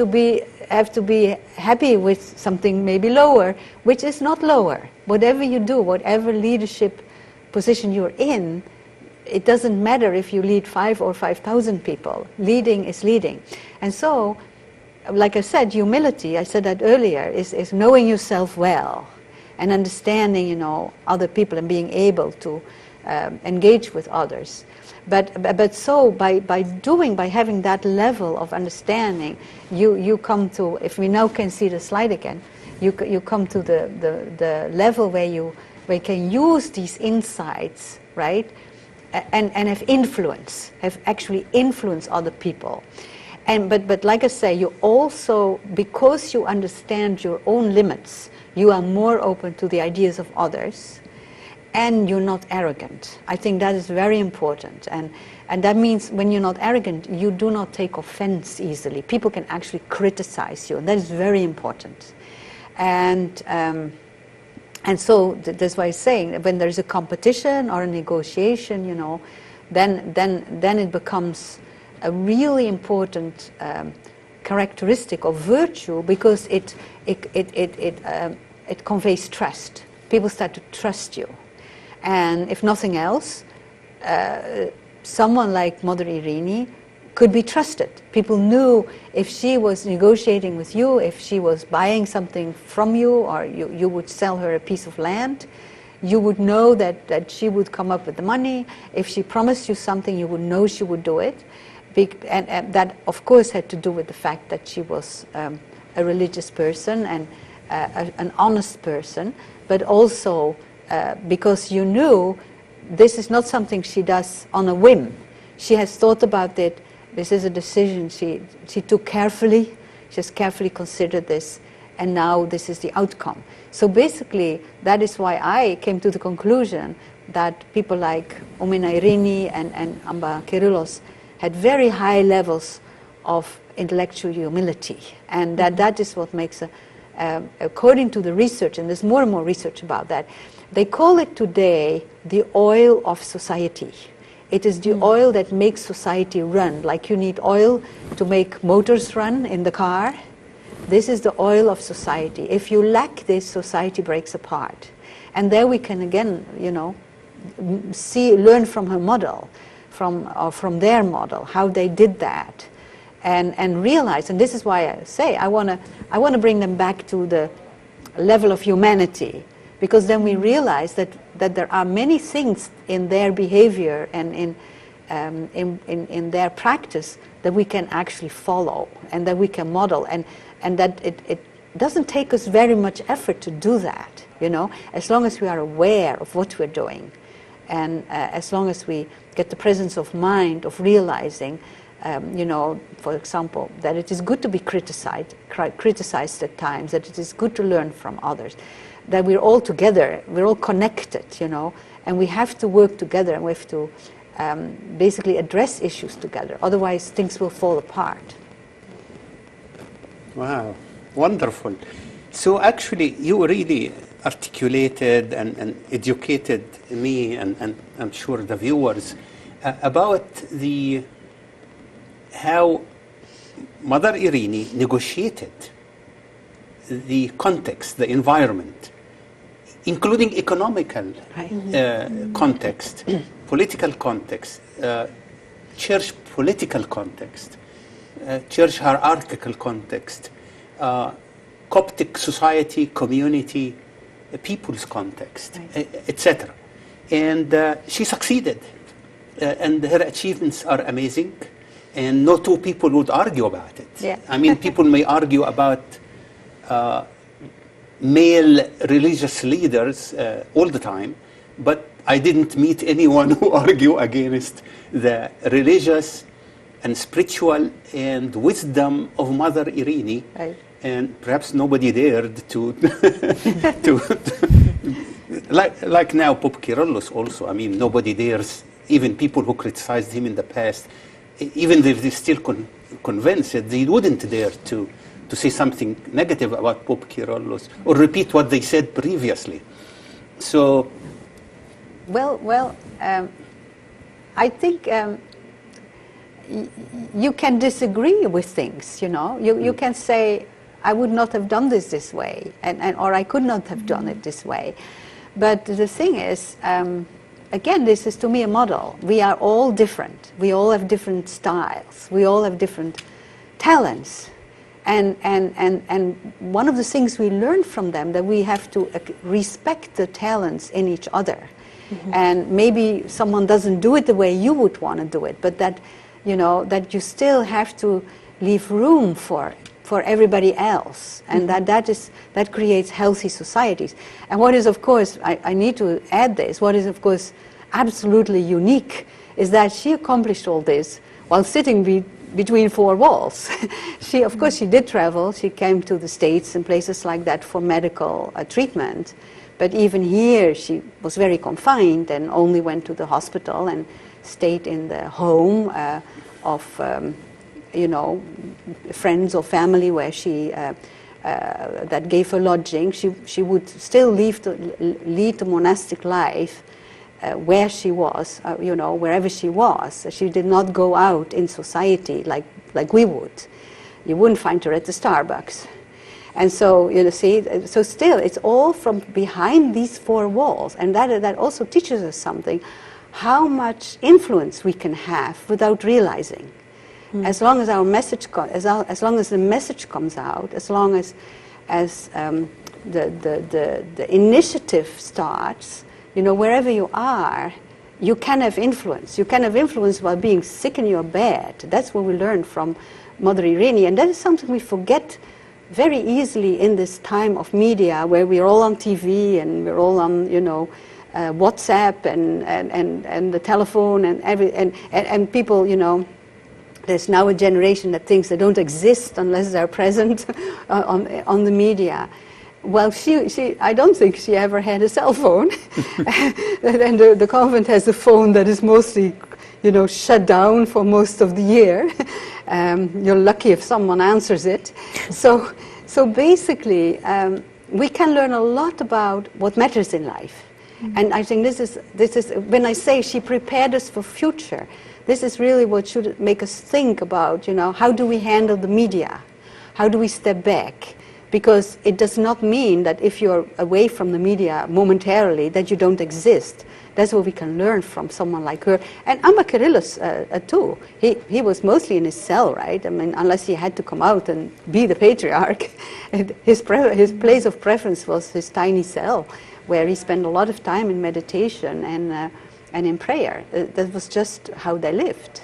be happy with something maybe lower, which is not lower. Whatever you do, whatever leadership position you're in, it doesn't matter if you lead 5 or 5,000 people. Leading is leading. And so, like I said, humility, I said that earlier, is knowing yourself well and understanding, you know, other people and being able to engage with others. But so by having that level of understanding, you come to, if we now can see the slide again, you come to the level where you can use these insights, right? And have influence, have actually influenced other people. But like I say, you also, because you understand your own limits, you are more open to the ideas of others, and you're not arrogant. I think that is very important. And that means when you're not arrogant, you do not take offense easily. People can actually criticize you, and that is very important. And so that's why I'm saying that when there's a competition or a negotiation, you know, then it becomes a really important characteristic of virtue, because it conveys trust. People start to trust you, and if nothing else, someone like Mother Irini could be trusted. People knew if she was negotiating with you, if she was buying something from you, or you would sell her a piece of land, you would know that she would come up with the money. If she promised you something, you would know she would do it. And that, of course, had to do with the fact that she was a religious person and an honest person, but also because you knew this is not something she does on a whim. She has thought about it. This is a decision she took carefully. She has carefully considered this, and now this is the outcome. So basically, that is why I came to the conclusion that people like Omina Irini and Amba Kyrillos had very high levels of intellectual humility, and that is what makes, according to the research, and there's more and more research about that, they call it today the oil of society. It is the oil that makes society run. Like you need oil to make motors run in the car. This is the oil of society. If you lack this, society breaks apart. And there we can again, you know, learn from her model, from their model, how they did that, and realize. And this is why I say I want to bring them back to the level of humanity. Because then we realize that there are many things in their behavior and in their practice that we can actually follow and that we can model, and that it doesn't take us very much effort to do that, you know, as long as we are aware of what we're doing, and as long as we get the presence of mind of realizing, you know, for example, that it is good to be criticized at times, that it is good to learn from others, that we're all together, we're all connected, you know, and we have to work together, and we have to basically address issues together. Otherwise, things will fall apart. Wow, wonderful. So actually, you really articulated and educated me, and I'm sure the viewers, about how Mother Irini negotiated the context, the environment, including economical context, political context, church political context, church hierarchical context, Coptic society, community, people's context, etc. And she succeeded, and her achievements are amazing, and no two people would argue about it. Yeah. I mean, people may argue about male religious leaders all the time, but I didn't meet anyone who argue against the religious and spiritual and wisdom of Mother Irini. Right. And perhaps nobody dared to, like now Pope Kyrillos also. I mean, nobody dares, even people who criticized him in the past, even if they're still convinced, they wouldn't dare to say something negative about Pope Kyrillos or repeat what they said previously. So, well, I think you can disagree with things. You know, you can say, I would not have done this way, or I could not have done it this way. But the thing is, again, this is to me a model. We are all different. We all have different styles. We all have different talents. And one of the things we learn from them, that we have to respect the talents in each other. Mm-hmm. And maybe someone doesn't do it the way you would want to do it, but that, you know, that you still have to leave room for everybody else, and that creates healthy societies. And what is, of course, I need to add this, what is, of course, absolutely unique is that she accomplished all this while sitting between four walls. Of course, she did travel. She came to the States and places like that for medical treatment. But even here, she was very confined and only went to the hospital and stayed in the home of you know, friends or family where she that gave her lodging. She would still lead the monastic life where she was, you know, wherever she was. She did not go out in society like we would. You wouldn't find her at the Starbucks. And so, you know, see, so still, it's all from behind these four walls, and that also teaches us something, how much influence we can have without realizing. As long as our message, as long as the message comes out, as long as the initiative starts, you know, wherever you are, you can have influence. You can have influence while being sick in your bed. That's what we learned from Mother Irini, and that is something we forget very easily in this time of media, where we're all on TV and we're all on, you know, WhatsApp and the telephone and people, you know. There's now a generation that thinks they don't exist unless they're present on the media. Well, I don't think she ever had a cell phone. And the convent has a phone that is mostly, you know, shut down for most of the year. You're lucky if someone answers it. So basically, we can learn a lot about what matters in life. Mm-hmm. And I think this is when I say she prepared us for future. This is really what should make us think about, you know, how do we handle the media? How do we step back? Because it does not mean that if you're away from the media momentarily that you don't exist. That's what we can learn from someone like her. And Abba Kyrillos too. He was mostly in his cell, right? I mean, unless he had to come out and be the patriarch. His place of preference was his tiny cell, where he spent a lot of time in meditation and in prayer. That was just how they lived.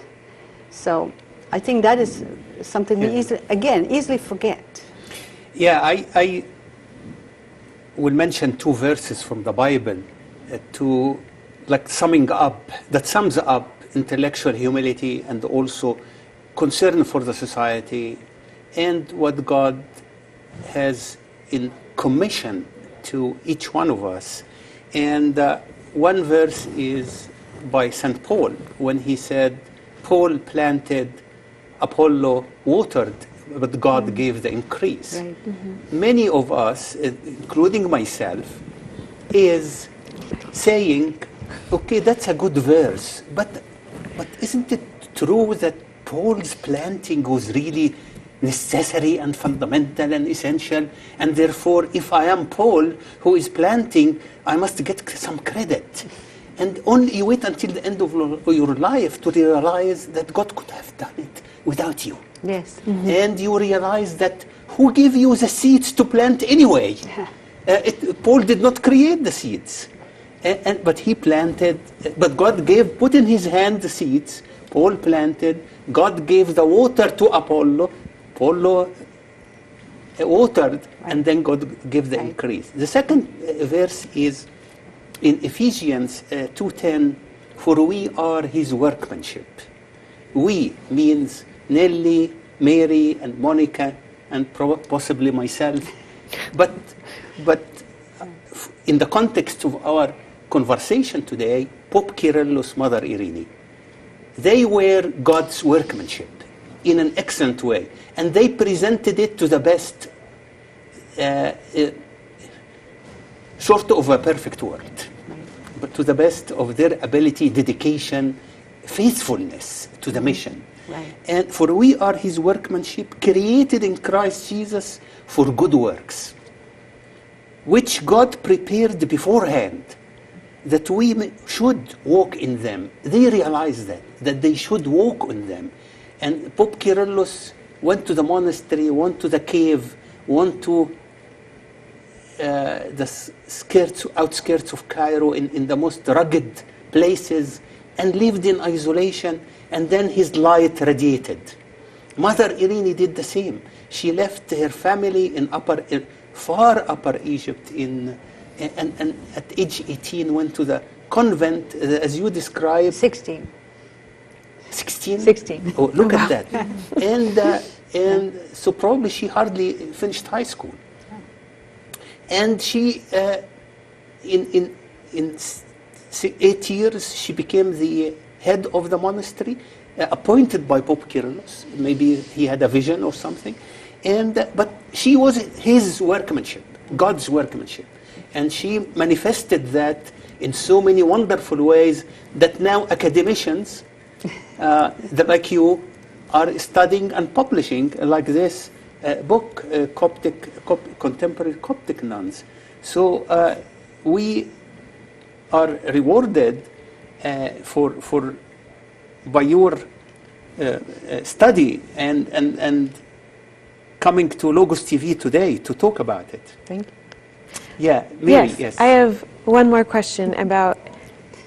So I think that is something we easily forget. Yeah, I will mention two verses from the Bible to, like, that sums up intellectual humility and also concern for the society and what God has in commission to each one of us. And one verse is by St. Paul, when he said, Paul planted, Apollo watered, but God gave the increase. Right. Mm-hmm. Many of us, including myself, is saying, okay, that's a good verse, but isn't it true that Paul's planting was really necessary and fundamental and essential, and therefore if I am Paul who is planting, I must get some credit? And only you wait until the end of your life to realize that God could have done it without you. Yes. Mm-hmm. And you realize that who gave you the seeds to plant anyway? Paul did not create the seeds, but he planted, but God put in his hand the seeds. Paul planted, God gave the water to Apollo watered, and then God gave the increase. The second verse is in Ephesians 2:10, for we are his workmanship. We means Nelly, Mary, and Monica, and possibly myself. But in the context of our conversation today, Pope Kyrillos, Mother Irini, they were God's workmanship in an excellent way. And they presented it to the best, short of a perfect world, but to the best of their ability, dedication, faithfulness to the mission. Right. And for we are his workmanship, created in Christ Jesus for good works, which God prepared beforehand, that we should walk in them. They realized that they should walk in them. And Pope Kyrillos went to the monastery, went to the cave, went to the outskirts of Cairo, in the most rugged places, and lived in isolation, and then his light radiated. Mother Irini did the same. She left her family in far upper Egypt, and at age 18 went to the convent, as you described. 16. 16? 16. Oh, look at that. And so probably she hardly finished high school. And she, in 8 years, she became the head of the monastery, appointed by Pope Kyrillos. Maybe he had a vision or something. But she was his workmanship, God's workmanship. And she manifested that in so many wonderful ways that now academicians like you are studying and publishing like this book, Contemporary Coptic Nuns. So we are rewarded by your study and coming to Logos TV today to talk about it. Thank you. Yeah, Mary, yes. I have one more question about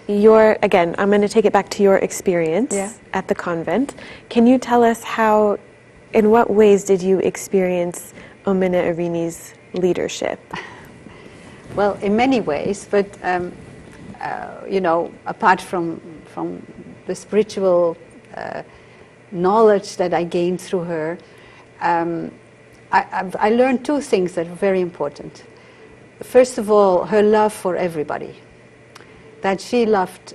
again, I'm going to take it back to your experience at the convent. Can you tell us in what ways did you experience Omena Irini's leadership? Well, in many ways, but apart from the spiritual knowledge that I gained through her, I learned two things that are very important. First of all, her love for everybody, that she loved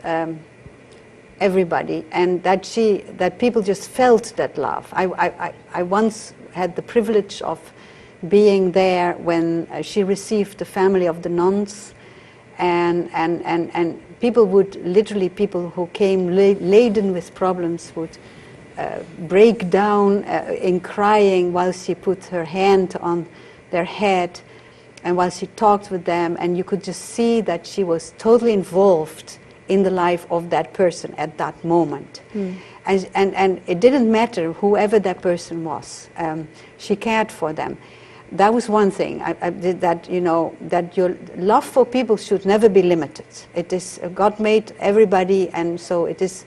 everybody, and that people just felt that love. I once had the privilege of being there when she received the family of the nuns, and people who came laden with problems would break down in crying while she put her hand on their head and while she talked with them, and you could just see that she was totally involved in the life of that person at that moment. And it didn't matter whoever that person was. She cared for them. That was one thing. That your love for people should never be limited. It is God made everybody, and so it is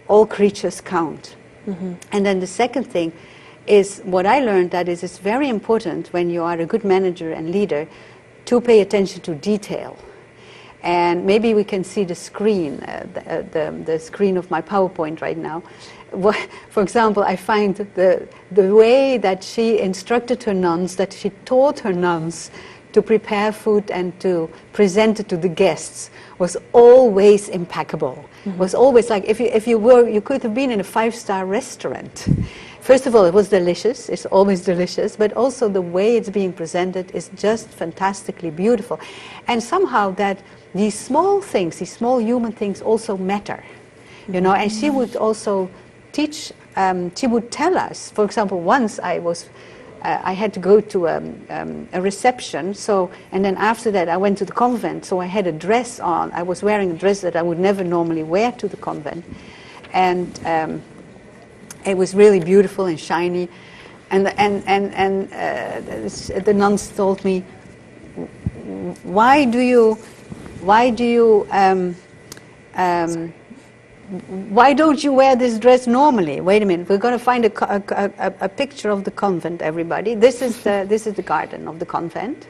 all creatures count. Mm-hmm. And then the second thing is what I learned, that is it's very important when you are a good manager and leader to pay attention to detail. And maybe we can see the screen, the screen of my PowerPoint right now. For example, I find the way that she instructed her nuns, that she taught her nuns to prepare food and to present it to the guests, was always impeccable. Mm-hmm. Was always like you could have been in a 5-star restaurant. First of all, it was delicious. It's always delicious, but also the way it's being presented is just fantastically beautiful. And somehow that these small things, these small human things also matter, and she would also teach, she would tell us. For example, once I had to go to a reception, and then after that I went to the convent, so I had a dress on. I was wearing a dress that I would never normally wear to the convent, and it was really beautiful and shiny, and the nuns told me, why don't you wear this dress normally? Wait a minute, we're going to find a picture of the convent, everybody. This is the garden of the convent.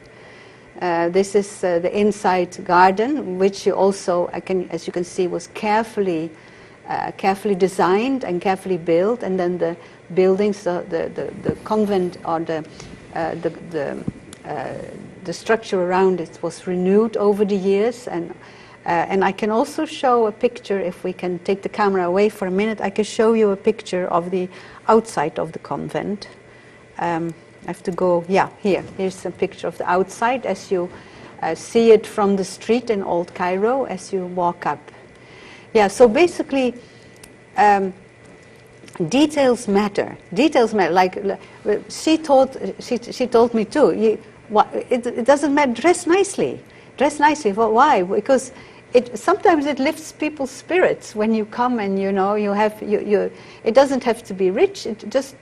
This is the inside garden, which you also, as you can see, was carefully designed and carefully built. And then the buildings, the convent, or the structure around it was renewed over the years. And I can also show a picture, if we can take the camera away for a minute, I can show you a picture of the outside of the convent. I have to go, here's a picture of the outside as you see it from the street in Old Cairo as you walk up. Yeah, so basically, details matter. Details matter. Like she told me too. It doesn't matter. Dress nicely. Dress nicely. Well, why? Because sometimes it lifts people's spirits when you come and you it doesn't have to be rich. It just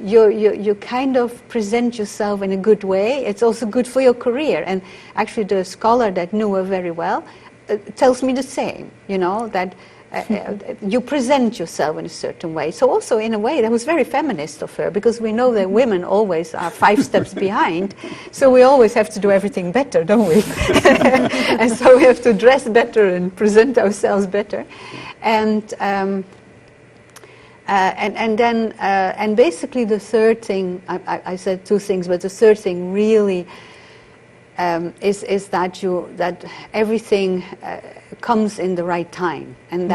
you kind of present yourself in a good way. It's also good for your career. And actually, the scholar that knew her very well tells me the same. That you present yourself in a certain way. So also, in a way, that was very feminist of her, because we know that women always are 5 steps behind. So we always have to do everything better, don't we? And so we have to dress better and present ourselves better. And basically the third thing, I said 2 things, but the third thing really is that everything comes in the right time, and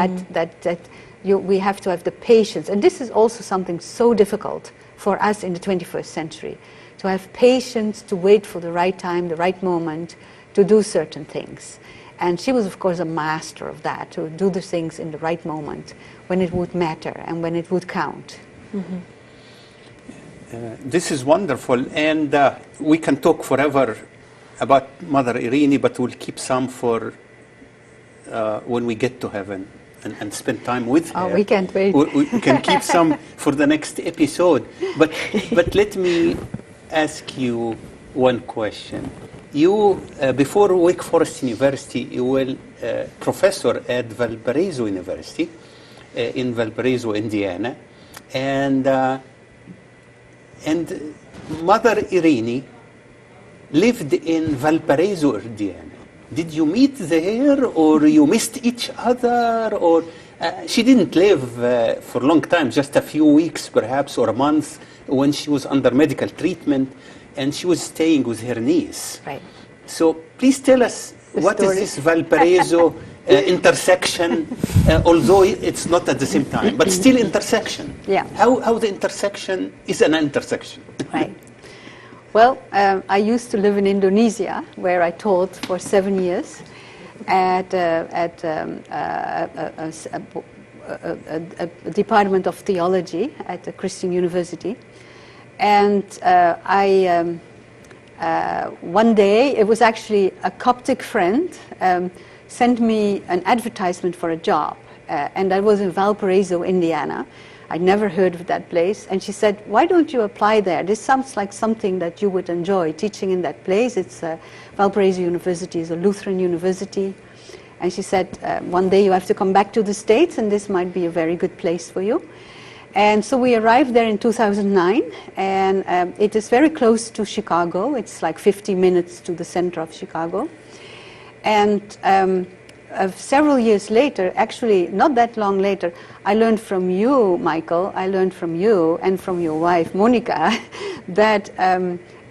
we have to have the patience. And this is also something so difficult for us in the 21st century, to have patience, to wait for the right time, the right moment, to do certain things. And she was, of course, a master of that, to do the things in the right moment, when it would matter and when it would count. Mm-hmm. This is wonderful, and we can talk forever about Mother Irini, but we'll keep some for when we get to heaven and spend time with her. Oh, we can't wait. We can keep some for the next episode. But let me ask you one question. You, before Wake Forest University, you were professor at Valparaiso University in Valparaiso, Indiana, and Mother Irini lived in Valparaiso, Indiana. Did you meet there, or you missed each other, or she didn't live for a long time, just a few weeks perhaps, or a month, when she was under medical treatment, and she was staying with her niece. Right. So please tell us, what is this Valparaiso intersection, although it's not at the same time, but still intersection. Yeah. How the intersection is an intersection. Right. Well, I used to live in Indonesia, where I taught for 7 years at a department of theology at a Christian university. And one day, it was actually a Coptic friend sent me an advertisement for a job, and I was in Valparaiso, Indiana. I'd never heard of that place, and she said, "Why don't you apply there? This sounds like something that you would enjoy, teaching in that place. It's Valparaiso University is a Lutheran university." And she said, "One day you have to come back to the States, and this might be a very good place for you." And so we arrived there in 2009, and it is very close to Chicago. It's like 50 minutes to the center of Chicago. And several years later, actually not that long later, I learned from you, Michael, I learned from you and from your wife, Monica, that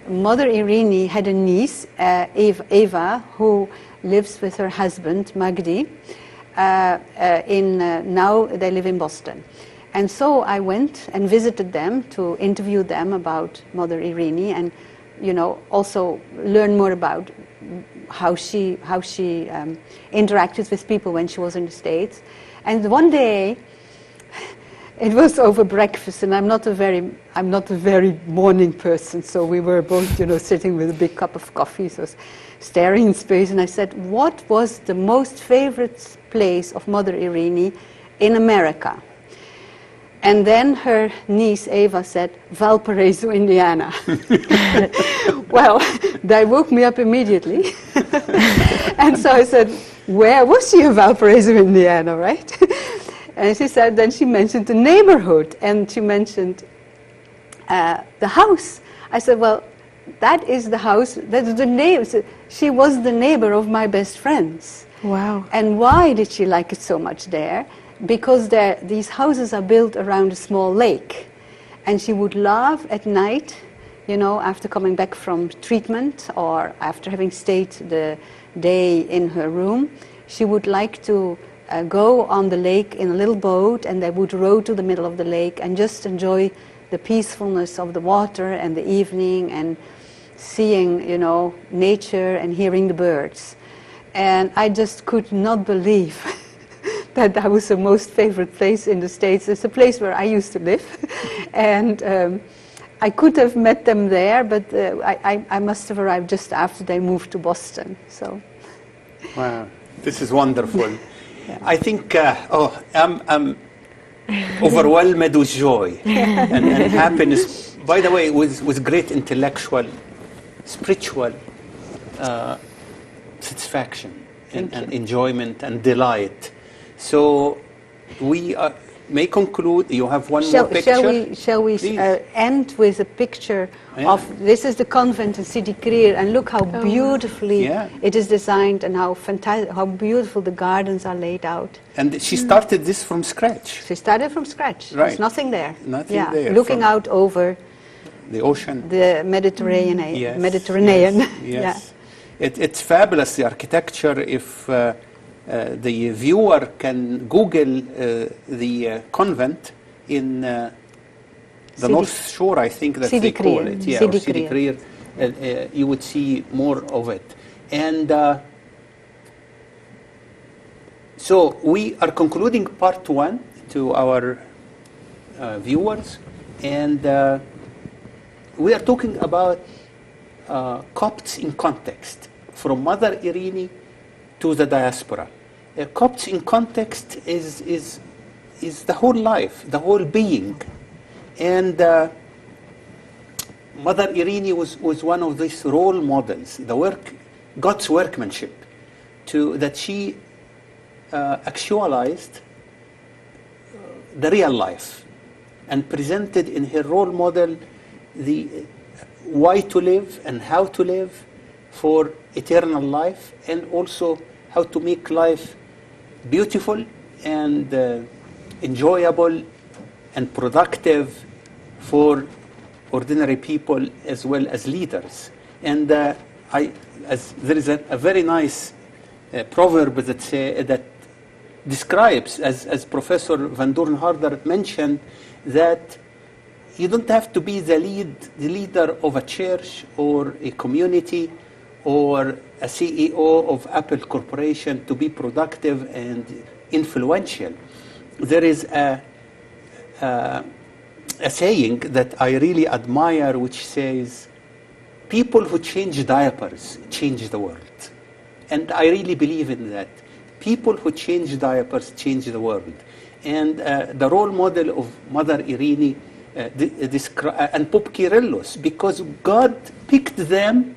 Mother Irini had a niece, Eva, who lives with her husband, Magdi. Now they live in Boston. And so I went and visited them to interview them about Mother Irini, and also learn more about how she interacted with people when she was in the States. And one day, it was over breakfast, and I'm not a very morning person, so we were both sitting with a big cup of coffee, so staring in space. And I said, "What was the most favorite place of Mother Irini in America?" And then her niece, Eva, said, "Valparaiso, Indiana." Well, that woke me up immediately. And so I said, "Where was she in Valparaiso, Indiana, right?" And she said, then she mentioned the neighborhood, and she mentioned the house. I said, "Well, that is the house, that's the neighbor. She was the neighbor of my best friends. Wow. And why did she like it so much there? Because these houses are built around a small lake. And she would laugh at night, you know, after coming back from treatment or after having stayed the day in her room. She would like to go on the lake in a little boat, and they would row to the middle of the lake and just enjoy the peacefulness of the water and the evening and seeing, you know, nature and hearing the birds. And I just could not believe that was the most favorite place in the States. It's a place where I used to live. And I could have met them there, but I must have arrived just after they moved to Boston. So. Wow, this is wonderful. Yeah. I think, I'm overwhelmed with joy and happiness. By the way, with great intellectual, spiritual satisfaction and enjoyment and delight. So we may conclude. You have one more picture. Shall we end with a picture of, this is the convent in Sidi Krir, and look how beautifully it is designed and how fantastic, how beautiful the gardens are laid out. And she started this from scratch. She started from scratch. Right. There's nothing there. Nothing there. Looking out over the ocean. The Mediterranean. Yes, Mediterranean. Yes. It's fabulous, the architecture. If the viewer can Google the convent in the North Shore, I think that they call it, or Sidi Krir, you would see more of it. And so we are concluding part 1 to our viewers, and we are talking about Copts in context, from Mother Irini to the diaspora. Copts in context is the whole life, the whole being. And Mother Irini was one of these role models, God's workmanship, that she actualized the real life and presented in her role model the why to live and how to live for eternal life, and also how to make life beautiful and enjoyable and productive for ordinary people as well as leaders. And there is a very nice proverb that describes, as Professor Van Doorn-Harder mentioned, that you don't have to be the leader of a church or a community or a CEO of Apple Corporation to be productive and influential. There is a saying that I really admire, which says, people who change diapers change the world. And I really believe in that. People who change diapers change the world. And the role model of Mother Irini and Pope Kyrillos, because God picked them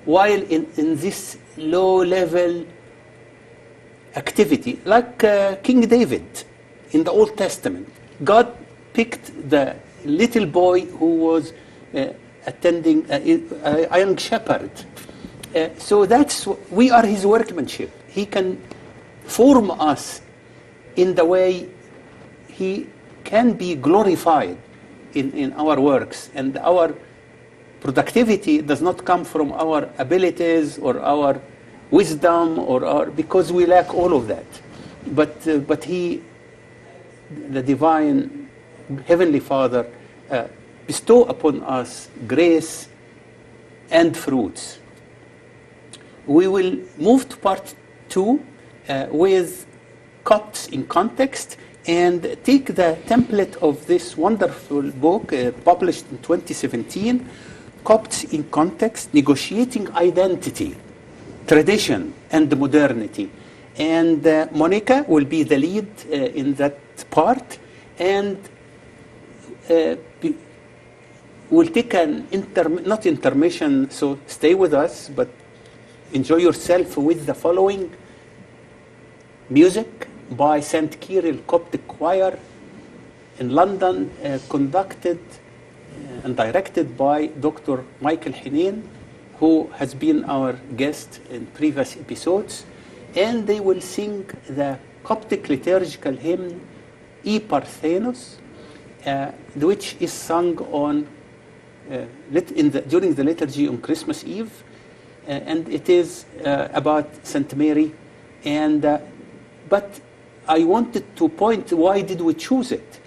while in this low-level activity, like King David in the Old Testament. God picked the little boy who was attending a young shepherd. So we are his workmanship. He can form us in the way he can be glorified in our works, and our productivity does not come from our abilities or our wisdom because we lack all of that. But he, the divine Heavenly Father, bestow upon us grace and fruits. We will move to part 2 with Copts in context, and take the template of this wonderful book published in 2017, Copts in Context, Negotiating Identity, Tradition, and Modernity. And Monica will be the lead in that part, and we'll take an not intermission, so stay with us, but enjoy yourself with the following music by St. Kirill Coptic Choir in London, conducted and directed by Dr. Michael Hinen, who has been our guest in previous episodes. And they will sing the Coptic liturgical hymn, E Parthenos, which is sung on during the liturgy on Christmas Eve, and it is about Saint Mary. And but I wanted to point, why did we choose it?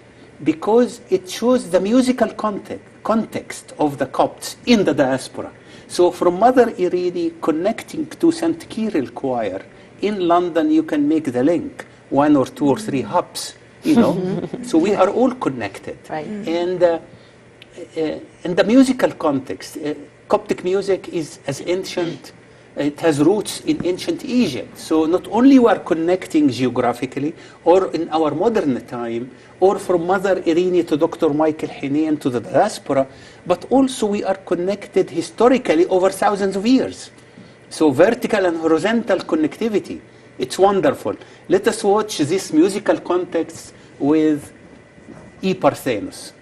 Because it shows the musical context of the Copts in the diaspora. So from Mother Irini connecting to St. Kirill Choir in London, you can make the link, 1 or 2 or 3 hubs, you know. So we are all connected. Right. And in the musical context, Coptic music is as ancient, it has roots in ancient Egypt. So not only we are connecting geographically or in our modern time, or from Mother Irini to Dr. Michael Hinen to the diaspora, but also we are connected historically over thousands of years. So vertical and horizontal connectivity, it's wonderful. Let us watch this musical context with E Parthenos.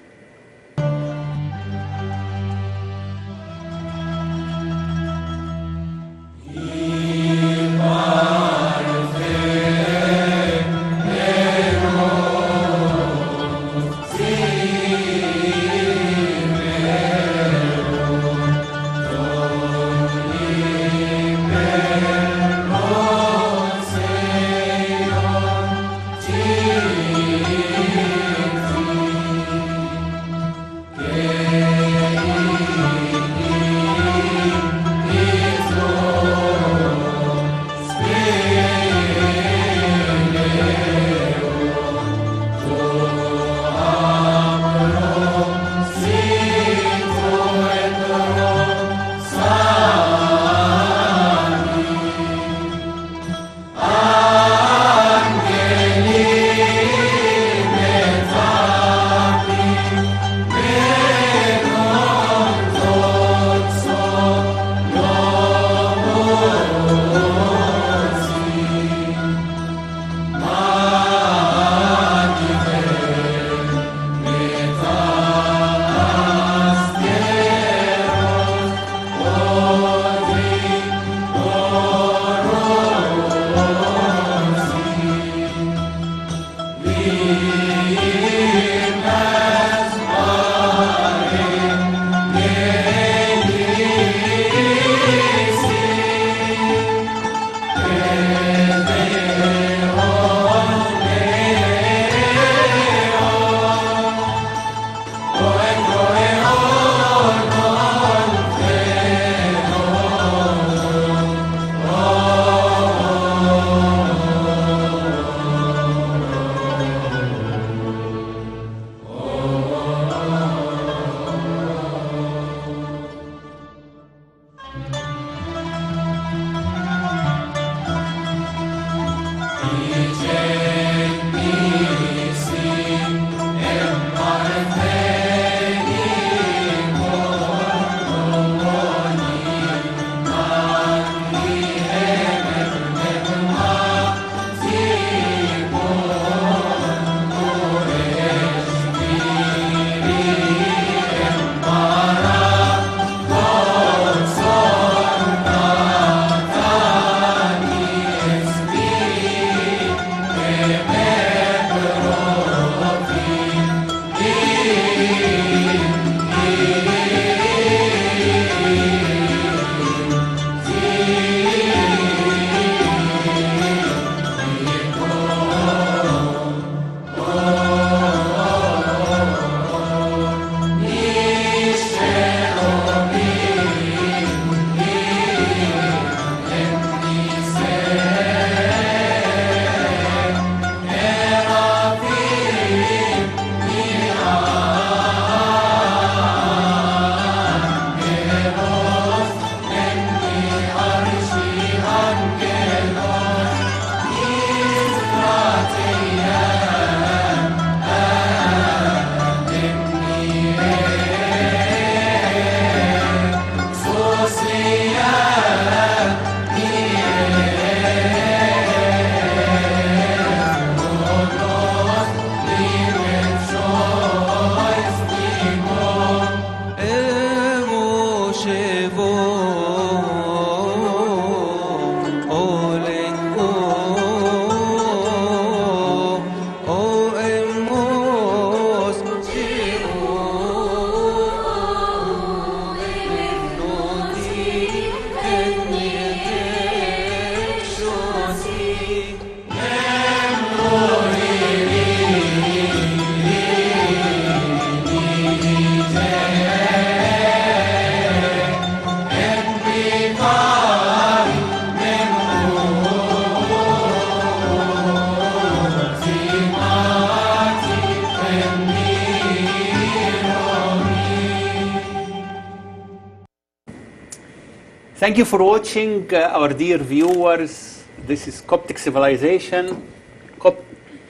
Thank you for watching, our dear viewers. This is Coptic Civilization,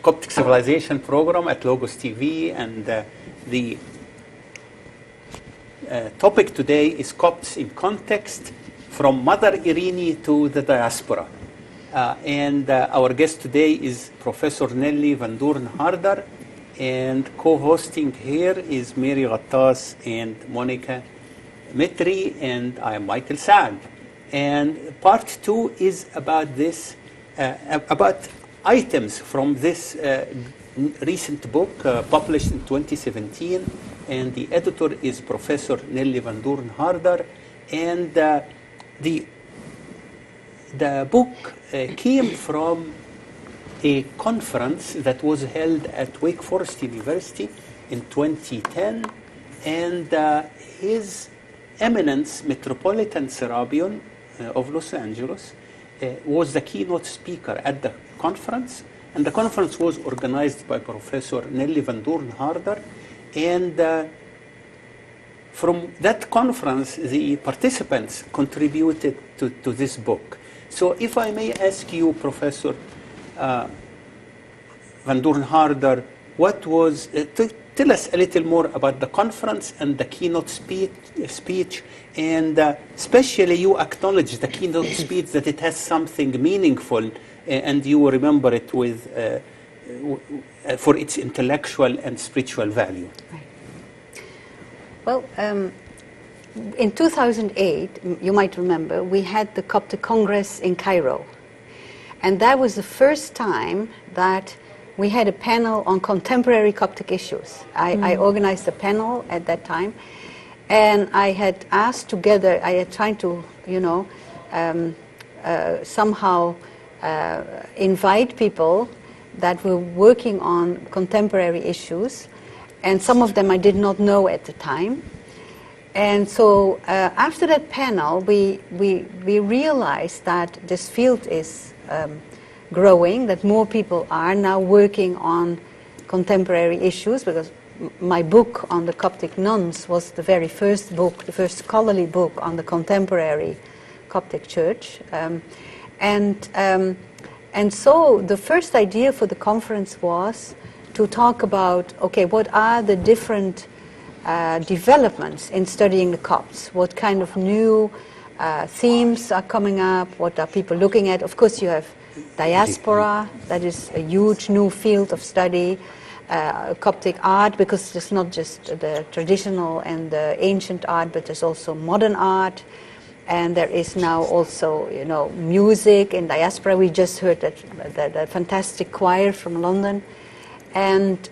Coptic Civilization program at Logos TV, and the topic today is Copts in Context, from Mother Irini to the Diaspora. And our guest today is Professor Nelly van Doorn-Harder, and co-hosting here is Mary Ghattas and Monica Mitri, and I am Michael Saad. And part 2 is about this, about items from this recent book published in 2017, and the editor is Professor Nelly van Doorn-Harder, and the book came from a conference that was held at Wake Forest University in 2010, and His Eminence Metropolitan Serapion of Los Angeles was the keynote speaker at the conference, and the conference was organized by Professor Nelly van Doorn-Harder, and from that conference the participants contributed to this book. So if I may ask you, Professor van Doorn-Harder, what was tell us a little more about the conference and the keynote speech, and especially you acknowledge the keynote speech that it has something meaningful, and you remember it with for its intellectual and spiritual value. Right. Well, in 2008, you might remember, we had the Coptic Congress in Cairo, and that was the first time that we had a panel on contemporary Coptic issues. I organized a panel at that time, and I had asked together, I had tried to, somehow invite people that were working on contemporary issues, and some of them I did not know at the time. And so after that panel, we realized that this field is growing, that more people are now working on contemporary issues, because my book on the Coptic nuns was the very first book, the first scholarly book on the contemporary Coptic Church. And so the first idea for the conference was to talk about, okay, what are the different developments in studying the Copts? What kind of new themes are coming up? What are people looking at? Of course, you have Diaspora, that is a huge new field of study. Coptic art, because it's not just the traditional and the ancient art, but there's also modern art. And there is now also, music in Diaspora. We just heard that fantastic choir from London. And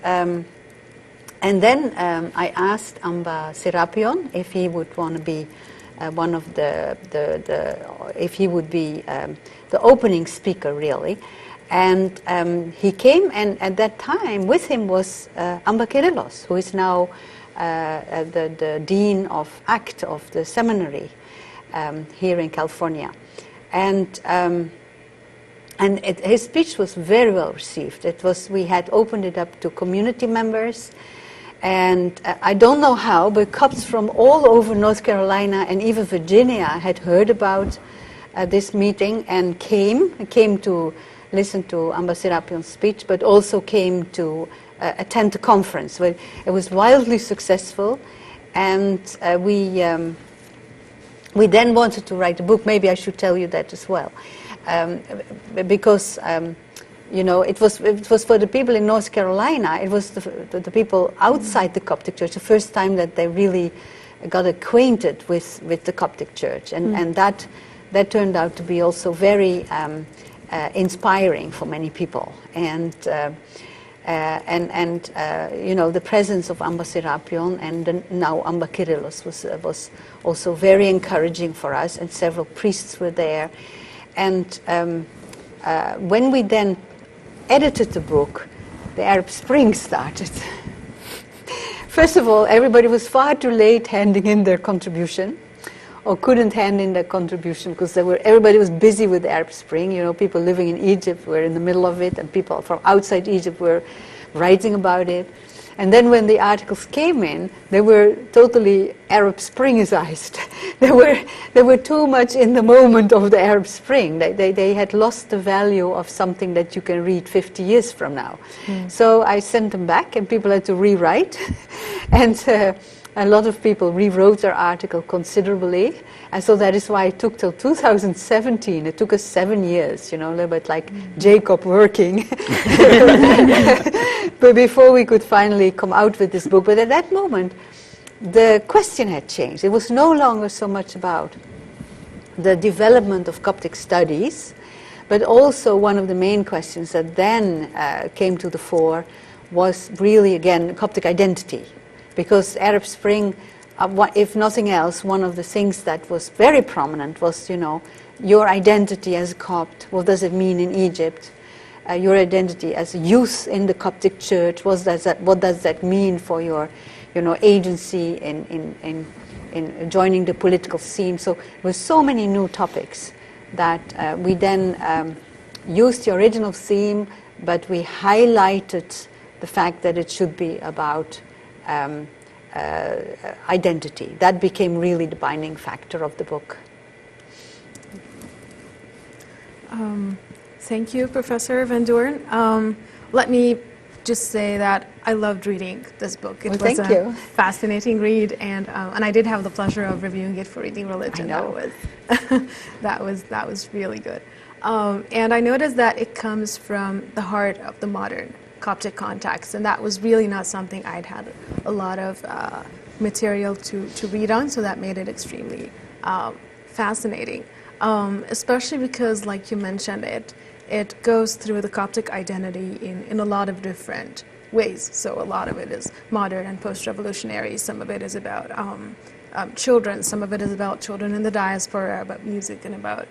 then I asked Amba Serapion if he would want to be one of if he would be the opening speaker, really. And he came, and at that time with him was Amba Kyrillos, who is now the Dean of ACT of the seminary here in California. And his speech was very well received. We had opened it up to community members, and I don't know how, but Copts from all over North Carolina and even Virginia had heard about this meeting and came to listen to Amba Serapion's speech, but also came to attend the conference. Well, it was wildly successful, and we then wanted to write a book. Maybe I should tell you that as well, because it was for the people in North Carolina. It was the people outside the Coptic Church, the first time that they really got acquainted with the Coptic Church, and that turned out to be also very inspiring for many people. And the presence of Amba Serapion and now Amba Kyrillos was also very encouraging for us, and several priests were there. And when we then edited the book, the Arab Spring started. First of all, everybody was far too late handing in their contribution, or couldn't hand in their contribution because everybody was busy with the Arab Spring. People living in Egypt were in the middle of it, and people from outside Egypt were writing about it. And then when the articles came in, they were totally Arab Springized. they were too much in the moment of the Arab Spring. They had lost the value of something that you can read 50 years from now. So I sent them back, and people had to rewrite. And a lot of people rewrote their article considerably. And so that is why it took till 2017. It took us 7 years, you know, a little bit like Jacob working. But before we could finally come out with this book. But at that moment, the question had changed. It was no longer so much about the development of Coptic studies, but also one of the main questions that then came to the fore was really, again, Coptic identity. Because Arab Spring, if nothing else, one of the things that was very prominent was, you know, your identity as a Copt. What does it mean in Egypt? Your identity as a youth in the Coptic Church. What does that mean for your, you know, agency in joining the political scene? So there were so many new topics that we then used the original theme, but we highlighted the fact that it should be about identity. That became really the binding factor of the book. Thank you, Professor Van Doorn. Let me just say that I loved reading this book. It was a fascinating read, and I did have the pleasure of reviewing it for Reading Religion. I know. That was really good. And I noticed that it comes from the heart of the modern Coptic context, and that was really not something I'd had a lot of material to read on, so that made it extremely fascinating, especially because, like you mentioned, it goes through the Coptic identity in a lot of different ways. So a lot of it is modern and post-revolutionary, some of it is about children, some of it is about children in the diaspora, about music, and about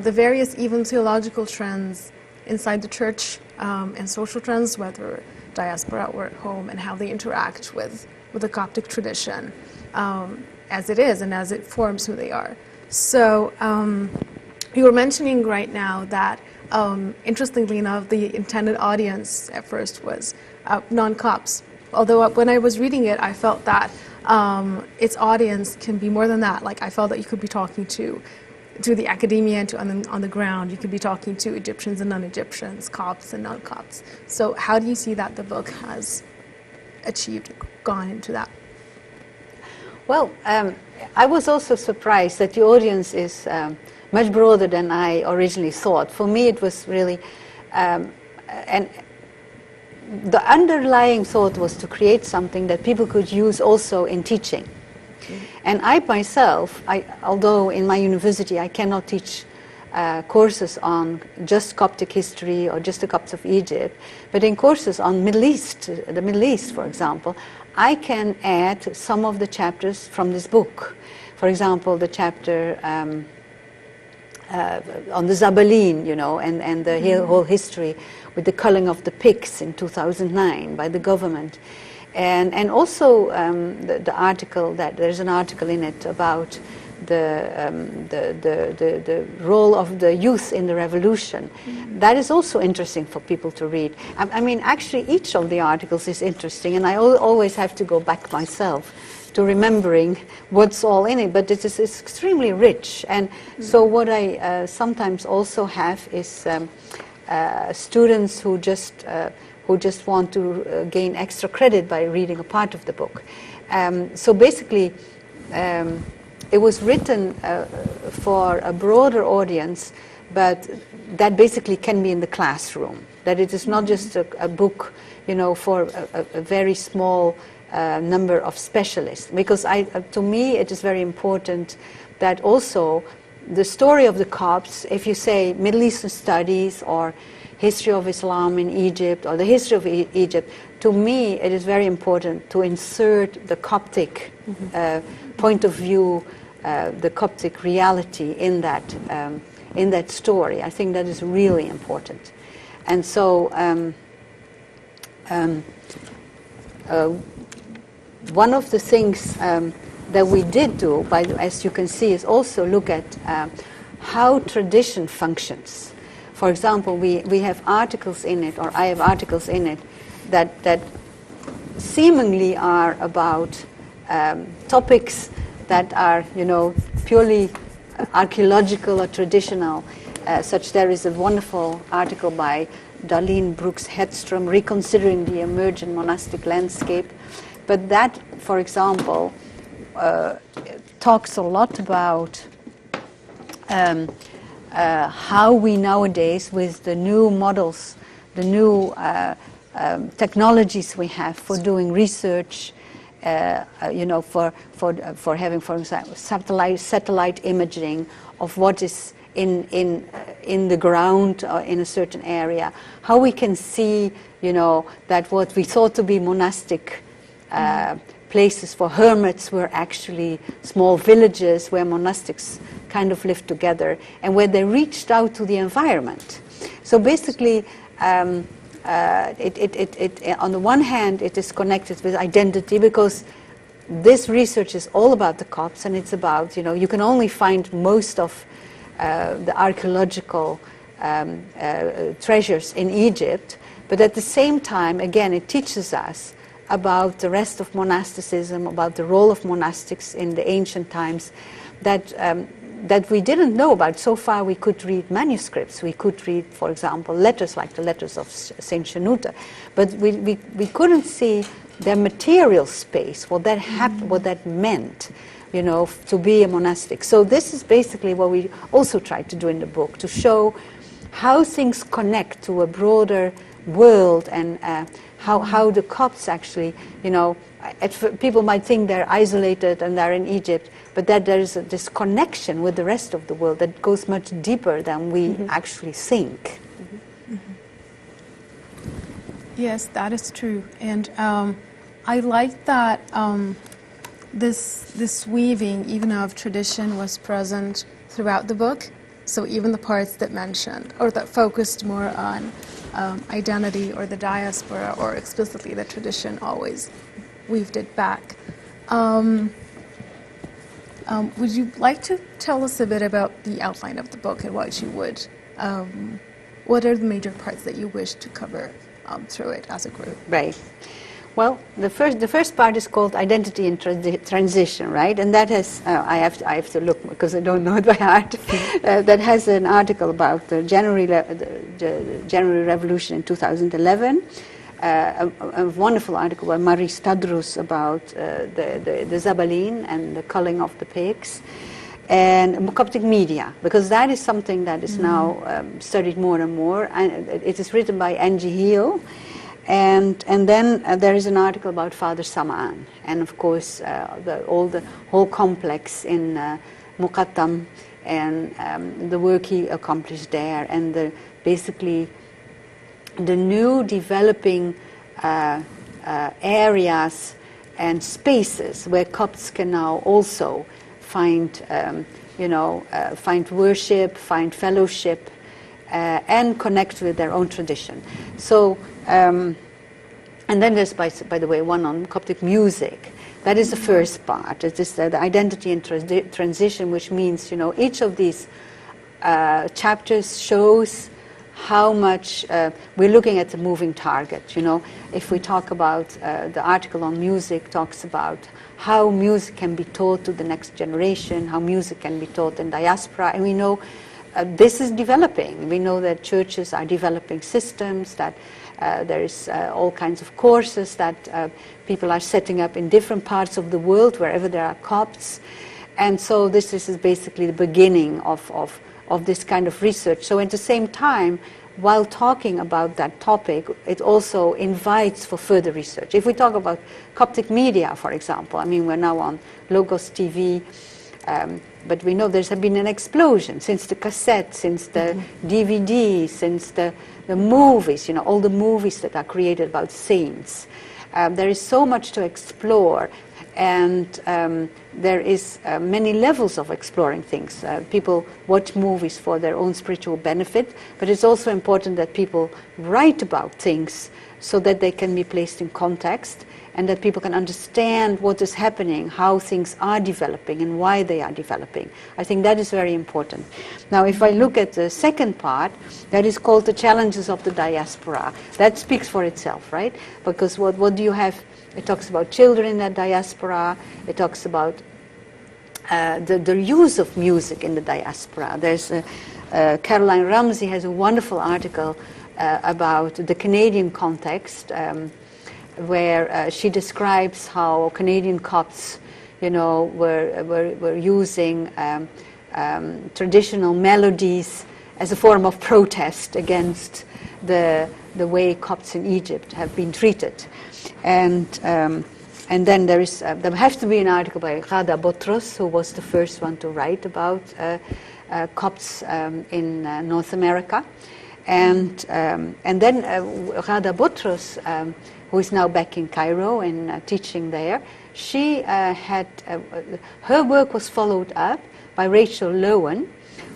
the various even theological trends inside the church, and social trends, whether diaspora or at home, and how they interact with the Coptic tradition as it is and as it forms who they are. So you were mentioning right now that, interestingly enough, the intended audience at first was non-Copts. Although when I was reading it, I felt that its audience can be more than that. Like, I felt that you could be talking to the academia and on the ground. You could be talking to Egyptians and non-Egyptians, Copts and non-Copts. So how do you see that the book has gone into that? Well, I was also surprised that the audience is much broader than I originally thought. For me, it was really, and the underlying thought was to create something that people could use also in teaching. And I myself, although in my university I cannot teach courses on just Coptic history or just the Copts of Egypt, but in courses on the Middle East, for example, I can add some of the chapters from this book. For example, the chapter on the Zabalin, you know, and the whole history with the culling of the pigs in 2009 by the government. And also the article, that there's an article in it about the role of the youth in the revolution. That is also interesting for people to read. I mean, actually, each of the articles is interesting, and I always have to go back myself to remembering what's all in it, but it's extremely rich. And so what I sometimes also have is students who just want to gain extra credit by reading a part of the book. So basically, it was written for a broader audience, but that basically can be in the classroom. That it is not just a book, you know, for a very small number of specialists. Because to me, it is very important that also the story of the Copts, if you say Middle Eastern studies or history of Islam in Egypt or the history of Egypt, to me it is very important to insert the Coptic point of view, the Coptic reality in that story. I think that is really important. And so one of the things that we did do, as you can see, is also look at how tradition functions. For example, we have articles in it, or I have articles in it, that seemingly are about topics that are, purely archaeological or traditional. Such there is a wonderful article by Darlene Brooks Hedstrom, Reconsidering the Emergent Monastic Landscape. But that, for example, talks a lot about how we nowadays, with the new models, the new technologies we have for doing research, for having, for example, satellite imaging of what is in the ground or in a certain area, how we can see, that what we thought to be monastic places for hermits were actually small villages where monastics kind of lived together and where they reached out to the environment. So basically, on the one hand, it is connected with identity, because this research is all about the Copts, and it's about, you can only find most of the archaeological treasures in Egypt, but at the same time, again, it teaches us about the rest of monasticism, about the role of monastics in the ancient times that we didn't know about. So far we could read manuscripts, we could read, for example, letters like the letters of Saint Shenouda, but we couldn't see their material space, what that meant, to be a monastic. So this is basically what we also tried to do in the book, to show how things connect to a broader world, and how the Copts actually, people might think they're isolated and they're in Egypt, but that there is this connection with the rest of the world that goes much deeper than we actually think. Yes, that is true. And I like that this weaving, even of tradition, was present throughout the book. So even the parts that mentioned, or that focused more on identity or the diaspora, or explicitly the tradition, always weaved it back. Would you like to tell us a bit about the outline of the book and what you would, what are the major parts that you wish to cover through it as a group? Right. Well, the first part is called Identity and Transition, right? And that has, I have to look because I don't know it by heart, that has an article about the January Revolution in 2011, a wonderful article by Marie Stadrus about the Zabalin and the culling of the pigs, and Coptic media, because that is something that is now studied more and more, and it is written by Angie Heel. And then there is an article about Father Samaan, and of course the whole complex in Muqattam, and the work he accomplished there, and basically the new developing areas and spaces where Copts can now also find worship, find fellowship, and connect with their own tradition. So. And then there's, by the way, one on Coptic music. That is the first part. It is the identity and transition, which means, each of these chapters shows how much we're looking at the moving target. If we talk about the article on music, talks about how music can be taught to the next generation, how music can be taught in diaspora, and we know this is developing. We know that churches are developing systems, that there is all kinds of courses that people are setting up in different parts of the world, wherever there are Copts. And so this is basically the beginning of this kind of research. So at the same time, while talking about that topic, it also invites for further research. If we talk about Coptic media, for example, we're now on Logos TV, but we know there's been an explosion since the cassette, since the DVD, since the movies, all the movies that are created about saints. There is so much to explore, and there is many levels of exploring things. People watch movies for their own spiritual benefit, but it's also important that people write about things so that they can be placed in context, and that people can understand what is happening, how things are developing, and why they are developing. I think that is very important. Now, if I look at the second part, that is called the challenges of the diaspora. That speaks for itself, right? Because what do you have it talks about children in the diaspora. It talks about the use of music in the diaspora. There's Caroline Ramsey has a wonderful article about the Canadian context, where she describes how Canadian Copts, were using traditional melodies as a form of protest against the way Copts in Egypt have been treated. And then there has to be an article by Ghada Botros, who was the first one to write about Copts in North America. And then Ghada Botros, who is now back in Cairo and teaching there, she her work was followed up by Rachel Lowen,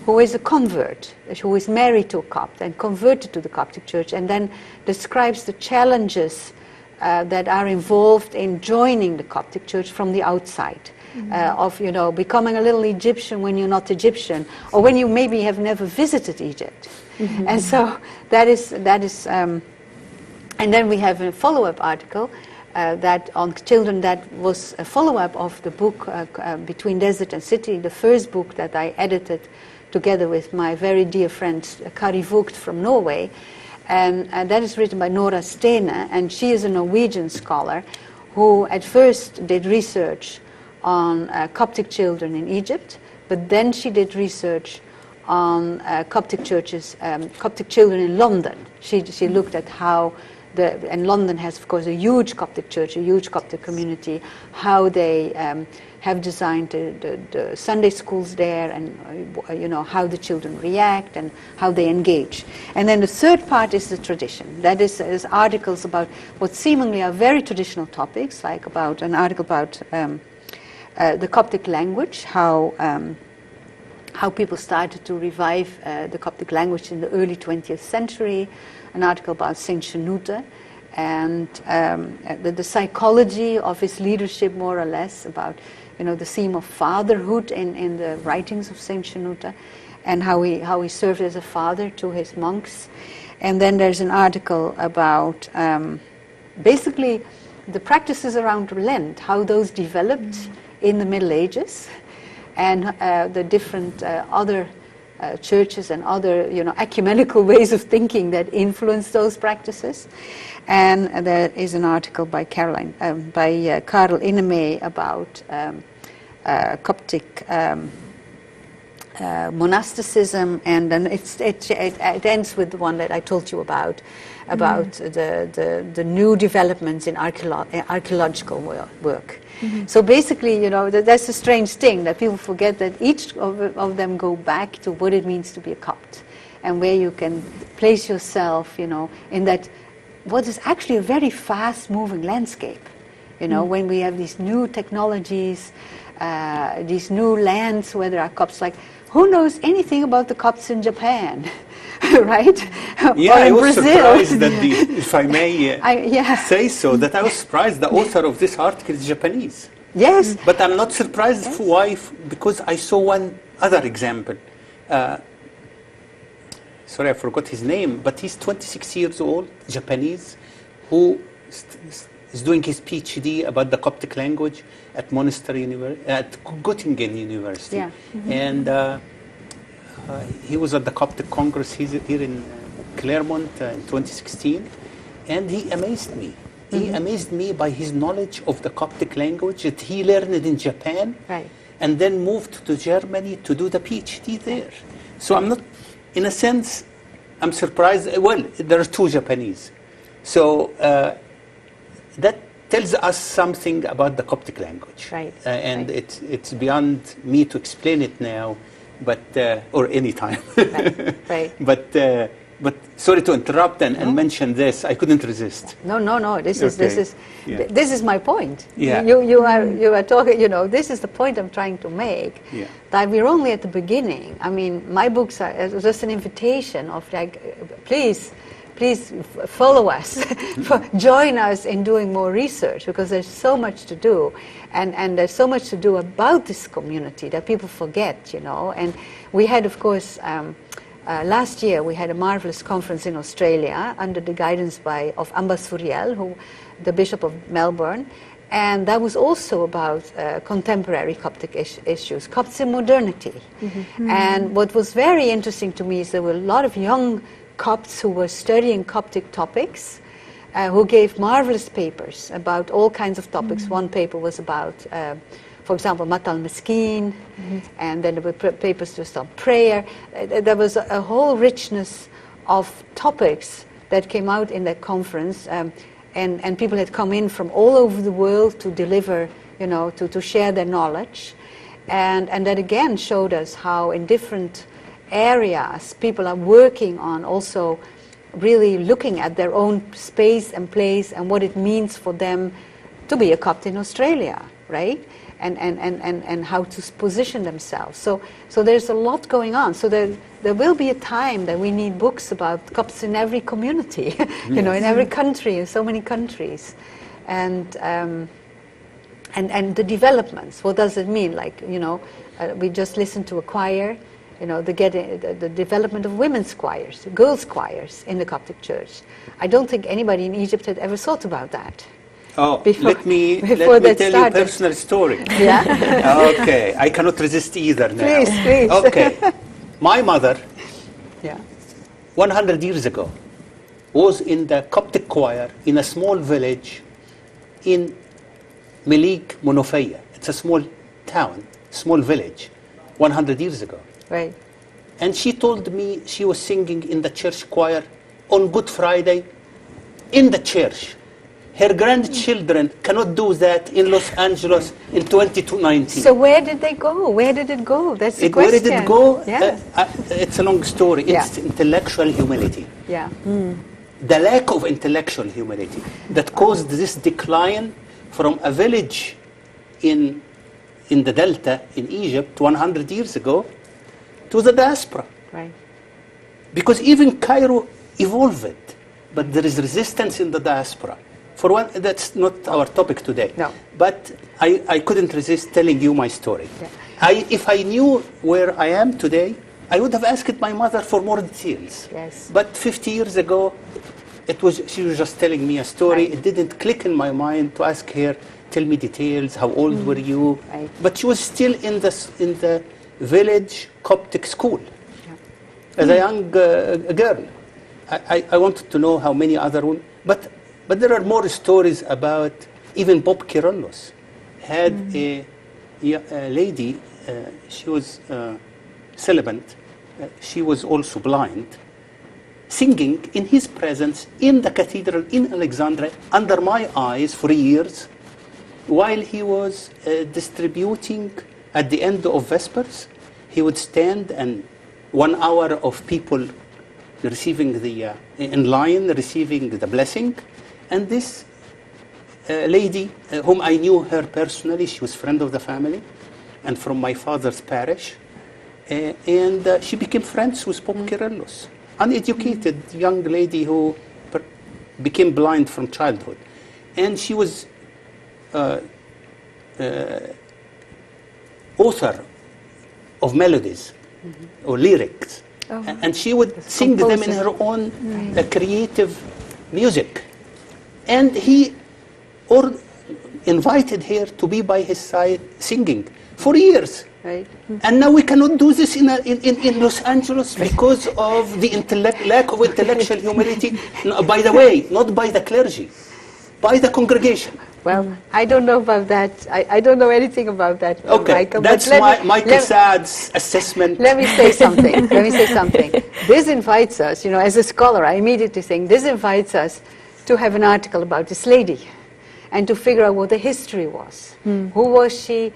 who is a convert, who is married to a Copt and converted to the Coptic Church, and then describes the challenges that are involved in joining the Coptic Church from the outside, of becoming a little Egyptian when you're not Egyptian, or when you maybe have never visited Egypt. And so that is, and then we have a follow-up article that on children, that was a follow-up of the book Between Desert and City, the first book that I edited together with my very dear friend Kari Vogt from Norway. And that is written by Nora Stene, and she is a Norwegian scholar who at first did research on Coptic children in Egypt, but then she did research on Coptic churches, Coptic children in London. She looked at how and London has, of course, a huge Coptic church, a huge Coptic community, how they have designed the Sunday schools there, and how the children react and how they engage. And then the third part is the tradition. That is articles about what seemingly are very traditional topics, like about an article about the Coptic language, how people started to revive the Coptic language in the early 20th century, an article about Saint Shenouda, and the psychology of his leadership, more or less, about the theme of fatherhood in the writings of Saint Shenouda, and how he served as a father to his monks. And then there's an article about basically the practices around Lent, how those developed in the Middle Ages, and the different other churches and other ecumenical ways of thinking that influence those practices. And there is an article by Karel Innemey about Coptic monasticism, and then it ends with the one that I told you about the new developments in archaeological work. So basically, that's a strange thing that people forget, that each of them go back to what it means to be a Copt, and where you can place yourself, in that what is actually a very fast-moving landscape. When we have these new technologies, these new lands where there are Copts, like who knows anything about the Copts in Japan, right? Yeah, or in I was Brazil. surprised that if I may say so, that I was surprised the author of this article is Japanese. Yes. But I'm not surprised why, because I saw one other example. Sorry, I forgot his name, but he's 26 years old, Japanese, who is doing his PhD about the Coptic language at Göttingen University. Yeah. And he was at the Coptic Congress here in Claremont in 2016, and he amazed me. He amazed me by his knowledge of the Coptic language that he learned in Japan, Right. and then moved to Germany to do the PhD there. So I'm not, in a sense, I'm surprised. Well, there are two Japanese. So that tells us something about the Coptic language. Right. And right. it's beyond me to explain it now, but or any time. Right. But sorry to interrupt and mention this. I couldn't resist. No. This Okay. is my point. Yeah. You are talking. This is the point I'm trying to make. Yeah. That we're only at the beginning. I mean, my books are just an invitation of please follow us, join us in doing more research, because there's so much to do, and there's so much to do about this community that people forget. And we had, of course, last year we had a marvelous conference in Australia under the guidance of Ambas Furiel, the Bishop of Melbourne, and that was also about contemporary Coptic issues, Copts in modernity. And what was very interesting to me is there were a lot of young Copts who were studying Coptic topics, who gave marvelous papers about all kinds of topics. One paper was about, for example, Mat al-Miskin, and then there were papers just on prayer. There was a whole richness of topics that came out in that conference, and people had come in from all over the world to deliver, to share their knowledge. And that again showed us how in different areas people are working on also really looking at their own space and place and what it means for them to be a Copt in Australia, right? And how to position themselves. So there's a lot going on. So there will be a time that we need books about Copts in every community, in every country, in so many countries. And the developments, what does it mean? Like, we just listened to a choir, the development of women's choirs, girls' choirs in the Coptic Church. I don't think anybody in Egypt had ever thought about that. Oh, let me tell you a personal story. Yeah. Okay, I cannot resist either now. Please. Okay, my mother, 100 years ago, was in the Coptic choir in a small village in Melik Monofeya. It's a small town, small village, 100 years ago. Right. And she told me she was singing in the church choir on Good Friday in the church. Her grandchildren cannot do that in Los Angeles in 2219. So where did they go? Where did it go? That's the Where question. did it go? Yeah. It's a long story. It's intellectual humility. Yeah. The lack of intellectual humility that caused this decline from a village in the Delta in Egypt 100 years ago to the diaspora. Right. Because even Cairo evolved, but there is resistance in the diaspora. For one, that's not our topic today. No. But I couldn't resist telling you my story. Yeah. If I knew where I am today, I would have asked my mother for more details. Yes. But 50 years ago, she was just telling me a story. Right. It didn't click in my mind to ask her, tell me details, how old were you? Right. But she was still in the village Coptic school as a young girl. I wanted to know how many other women, but there are more stories about even Bob Kyrillos had a lady, she was celibate, she was also blind, singing in his presence in the cathedral in Alexandria under my eyes for years while he was distributing at the end of Vespers. He would stand and 1 hour of people receiving in line, receiving the blessing. And this lady, whom I knew her personally, she was friend of the family and from my father's parish. And she became friends with Pope Kyrillos, uneducated young lady who became blind from childhood. And she was author of melodies or lyrics. And she would sing them in her own creative music. And he invited her to be by his side singing for years. Right. And now we cannot do this in Los Angeles because of the lack of intellectual humility. No, by the way, not by the clergy, by the congregation. Well, I don't know about that. I don't know anything about that, Okay, Michael. that's Michael Saad's assessment. Let me say something. This invites us, as a scholar, I immediately think, this invites us to have an article about this lady and to figure out what the history was. Who was she?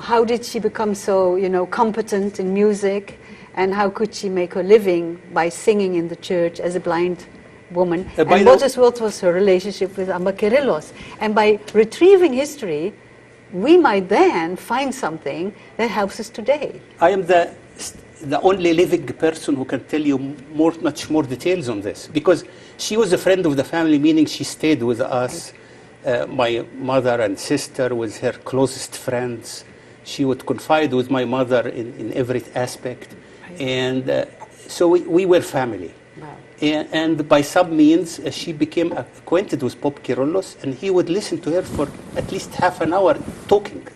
How did she become so, competent in music? And how could she make her living by singing in the church as a blind woman? And what was her relationship with Amba Kyrillos? And by retrieving history, we might then find something that helps us today. I am the only living person who can tell you much more details on this, because she was a friend of the family, meaning she stayed with us. My mother and sister was her closest friends. She would confide with my mother in every aspect. And so we were family. Wow. And by some means, she became acquainted with Pope Kyrillos, and he would listen to her for at least half an hour talking.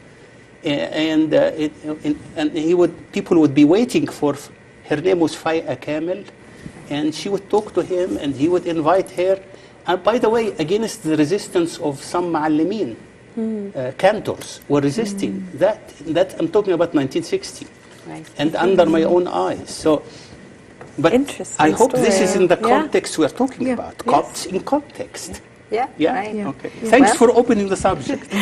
And people would be waiting for, her name was Faya Kamel, and she would talk to him, and he would invite her. And by the way, against the resistance of some ma'allimin, cantors were resisting that. I'm talking about 1960, Right. and under my own eyes. So, but Interesting I hope this is in the story. context we're talking Yeah. about. Copts in context. Yeah, Yeah. right. Yeah. Okay. Thanks Well- for opening the subject.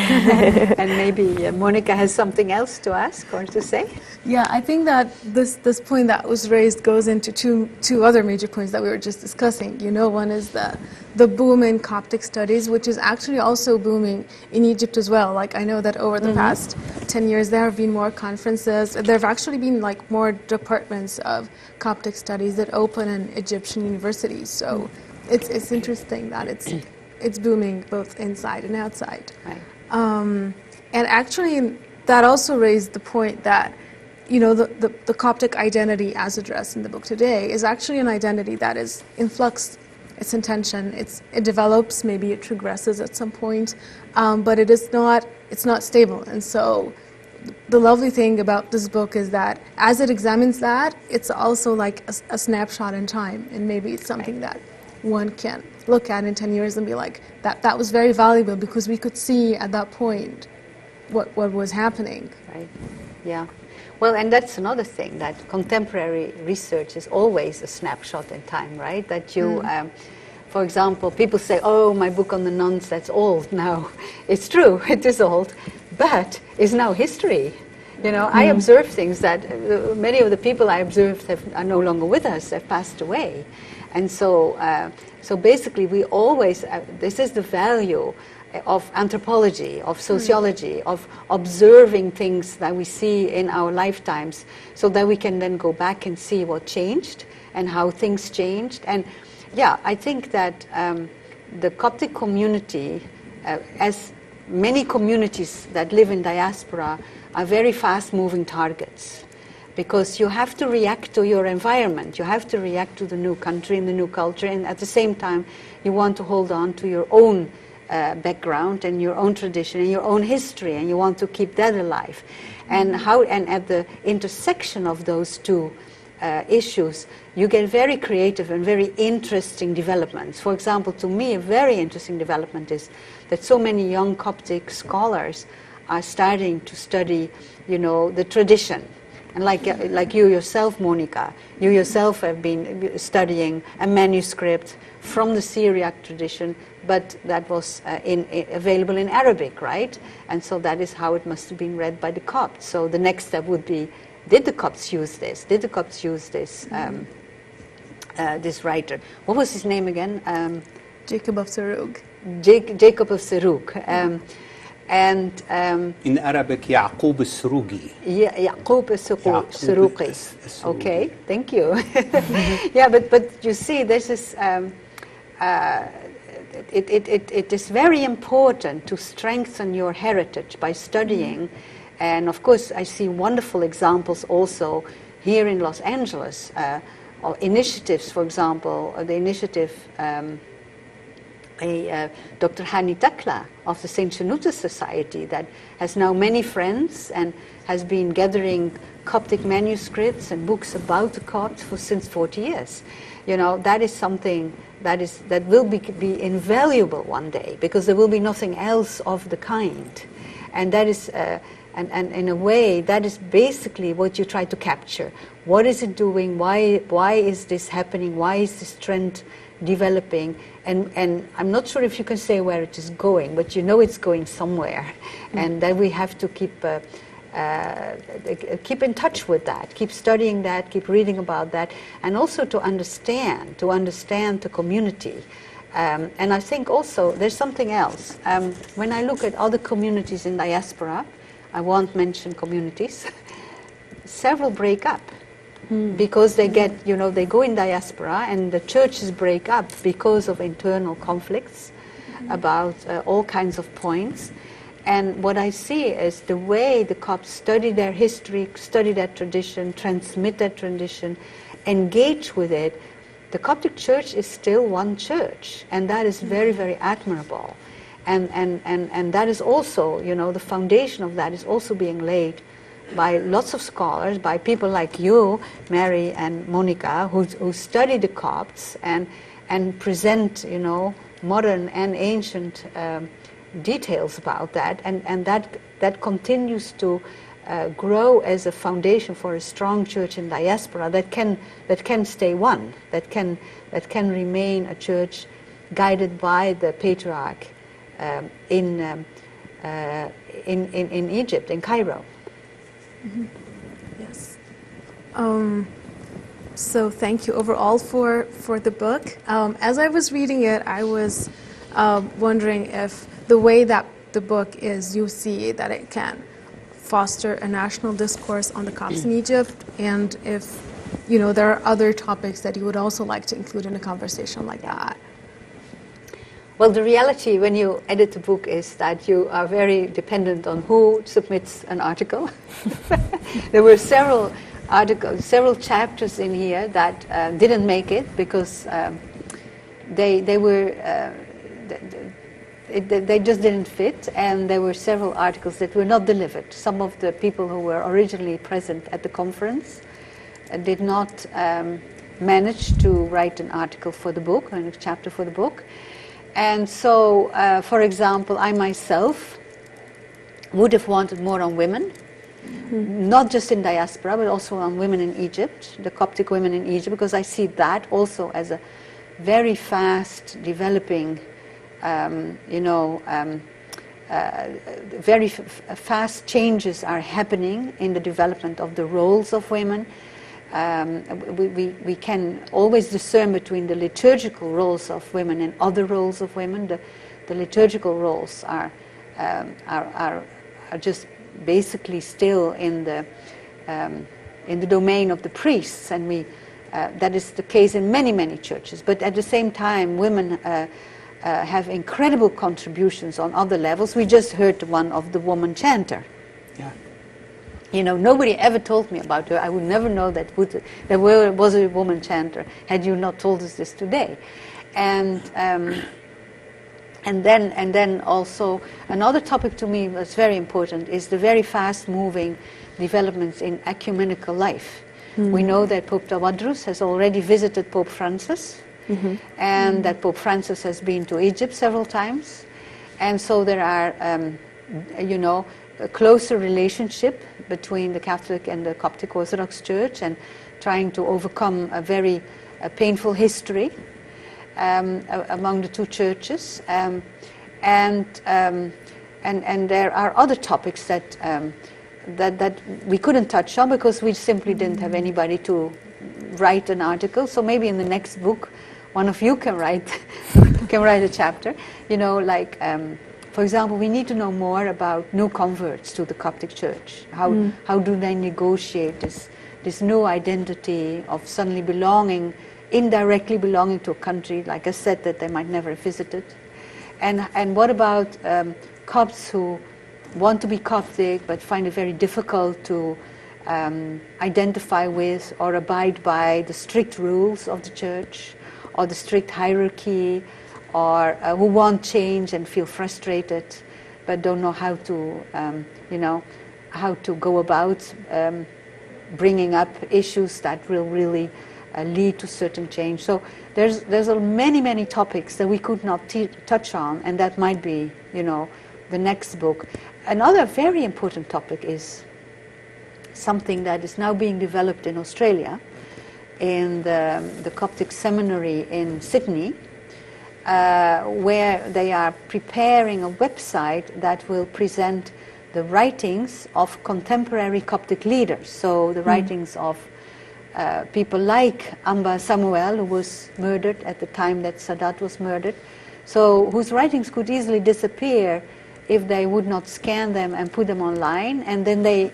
And maybe Monica has something else to ask or to say. Yeah, I think that this point that was raised goes into two other major points that we were just discussing. You know, one is the boom in Coptic studies, which is actually also booming in Egypt as well. Like, I know that over the past 10 years there have been more conferences. There have actually been like more departments of Coptic studies that open in Egyptian universities. So it's interesting that it's booming both inside and outside. Right. And actually, that also raised the point that, you know, the Coptic identity as addressed in the book today is actually an identity that is in flux. It's in tension. It develops. Maybe it regresses at some point, but it's not stable. And so, the lovely thing about this book is that as it examines that, it's also like a snapshot in time, and maybe it's something that one can look at in 10 years and be like, that was very valuable because we could see at that point what was happening. Right. Yeah. Well, and that's another thing, that contemporary research is always a snapshot in time, right? That you, for example, people say, oh, my book on the nuns, that's old now. It's true, it is old, but it's now history. You know, I observe things that many of the people I observed are no longer with us, have passed away. And so, so basically we always, this is the value of anthropology, of sociology, of observing things that we see in our lifetimes, so that we can then go back and see what changed and how things changed. And yeah, I think that the Coptic community, as many communities that live in diaspora, are very fast-moving targets, because you have to react to your environment, you have to react to the new country and the new culture, and at the same time you want to hold on to your own background and your own tradition and your own history, and you want to keep that alive. And at the intersection of those two issues, you get very creative and very interesting developments. For example, to me, a very interesting development is that so many young Coptic scholars are starting to study, you know, the tradition. And like you yourself, Monica, you yourself have been studying a manuscript from the Syriac tradition, but that was available in Arabic, right? And so that is how it must have been read by the Copts. So the next step would be, did the Copts use this? Did the Copts use this, this writer? What was his name again? Jacob of Sarug. Jacob of Sarug. And in Arabic, Yaqub al-Surugi. Yaqub al-Suruqi. Okay, thank you. Yeah, but you see, this is it is very important to strengthen your heritage by studying. And of course, I see wonderful examples also here in Los Angeles, of initiatives. For example, the initiative. Dr. Hani Takla of the St. Shanuta Society, that has now many friends and has been gathering Coptic manuscripts and books about the Copts since 40 years. You know, that is something that will be invaluable one day, because there will be nothing else of the kind. And that is, and in a way, that is basically what you try to capture. What is it doing? Why is this happening? Why is this trend developing? And I'm not sure if you can say where it is going, but you know it's going somewhere, and that we have to keep in touch with that, keep studying that, keep reading about that, and also to understand the community. And I think also there's something else. When I look at other communities in diaspora, I won't mention communities, several break up. Because they get, you know, they go in diaspora and the churches break up because of internal conflicts about all kinds of points. And what I see is the way the Copts study their history, study that tradition, transmit that tradition, engage with it, the Coptic Church is still one church, and that is very, very admirable. And that is also, you know, the foundation of that is also being laid by lots of scholars, by people like you, Mary and Monica, who study the Copts and present, you know, modern and ancient details about that, and that continues to grow as a foundation for a strong church in diaspora that can stay one, that can remain a church guided by the patriarch in Egypt, in Cairo. Mm-hmm. Yes. So thank you overall for the book. As I was reading it, I was wondering if the way that the book is, you see that it can foster a national discourse on the Copts in Egypt, and if, you know, there are other topics that you would also like to include in a conversation like that. Well, the reality when you edit a book is that you are very dependent on who submits an article. There were several articles, several chapters in here that didn't make it because they were they just didn't fit, and there were several articles that were not delivered. Some of the people who were originally present at the conference did not manage to write an article for the book, or a chapter for the book. And so, for example, I myself would have wanted more on women, not just in diaspora, but also on women in Egypt, the Coptic women in Egypt, because I see that also as a very fast developing, very fast changes are happening in the development of the roles of women. We can always discern between the liturgical roles of women and other roles of women. The liturgical roles are just basically still in the domain of the priests, and that is the case in many churches. But at the same time, women have incredible contributions on other levels. We just heard one of the woman chanter. Yeah. You know, nobody ever told me about her. I would never know that there was a woman chanter had you not told us this today. And then also another topic to me that's very important is the very fast-moving developments in ecumenical life. We know that Pope Tawadros has already visited Pope Francis, and that Pope Francis has been to Egypt several times, and so there are, a closer relationship between the Catholic and the Coptic Orthodox Church, and trying to overcome a very painful history among the two churches, and there are other topics that we couldn't touch on because we simply didn't have anybody to write an article. So maybe in the next book, one of you can write a chapter. You know, like for example, we need to know more about new converts to the Coptic Church. How do they negotiate this new identity of suddenly indirectly belonging to a country, like I said, that they might never have visited? And what about Copts who want to be Coptic but find it very difficult to identify with or abide by the strict rules of the church or the strict hierarchy, or who want change and feel frustrated but don't know how to, how to go about bringing up issues that will really lead to certain change. So there's many topics that we could not touch on, and that might be, the next book. Another very important topic is something that is now being developed in Australia, in the Coptic Seminary in Sydney, where they are preparing a website that will present the writings of contemporary Coptic leaders. So the writings of people like Amba Samuel, who was murdered at the time that Saad was murdered, so whose writings could easily disappear if they would not scan them and put them online. And then they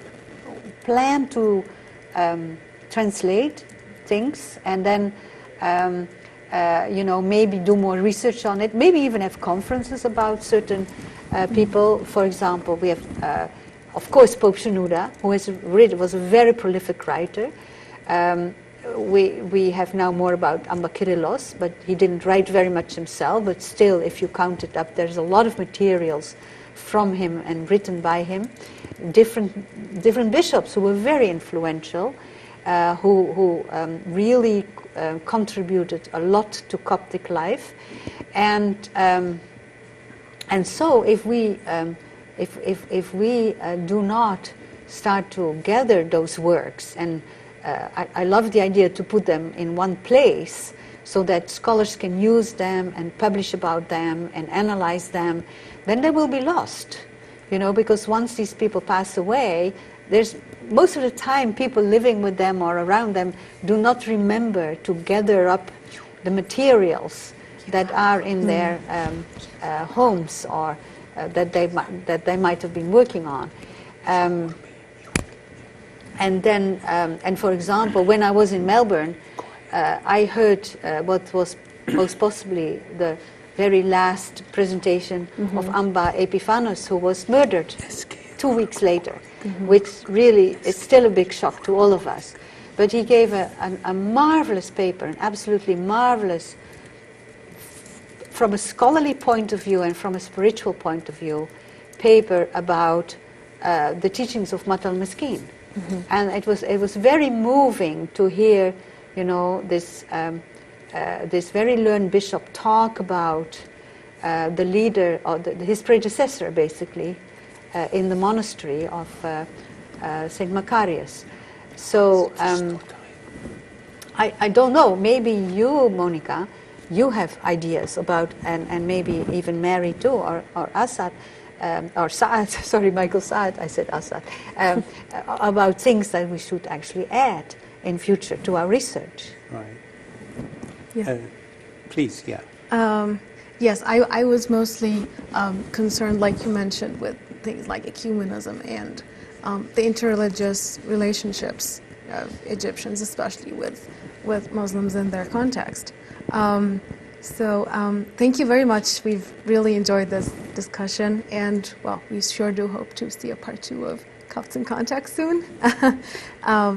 plan to translate things, and then maybe do more research on it, maybe even have conferences about certain people. For example, we have, of course, Pope Shenouda, who was a very prolific writer, we have now more about Amba Kyrillos, but he didn't write very much himself, but still, if you count it up, there's a lot of materials from him and written by him. Different bishops who were very influential, who really contributed a lot to Coptic life. And so if we do not start to gather those works, and I love the idea to put them in one place so that scholars can use them and publish about them and analyze them, then they will be lost. Because once these people pass away, there's most of the time people living with them or around them do not remember to gather up the materials that are in their homes or that they might have been working on. And then, and for example, when I was in Melbourne, I heard what was most possibly the very last presentation of Amba Epiphanos, who was murdered 2 weeks later, which really is still a big shock to all of us. But he gave a marvelous paper, an absolutely marvelous, from a scholarly point of view and from a spiritual point of view, paper about the teachings of Mat al-Miskin. And it was very moving to hear, this very learned bishop talk about the leader, or his predecessor, basically, in the monastery of St. Macarius. So I don't know, maybe you, Monica, you have ideas about, and maybe even Mary too, or Asad, or Saad, sorry, Michael Saad, I said Asad, about things that we should actually add in future to our research. Right. Yeah. Please, yeah. Yes, I was mostly concerned, like you mentioned, with things like ecumenism and the interreligious relationships of Egyptians, especially with Muslims in their context. So thank you very much. We've really enjoyed this discussion, and well, we sure do hope to see a part 2 of Copts in Context soon.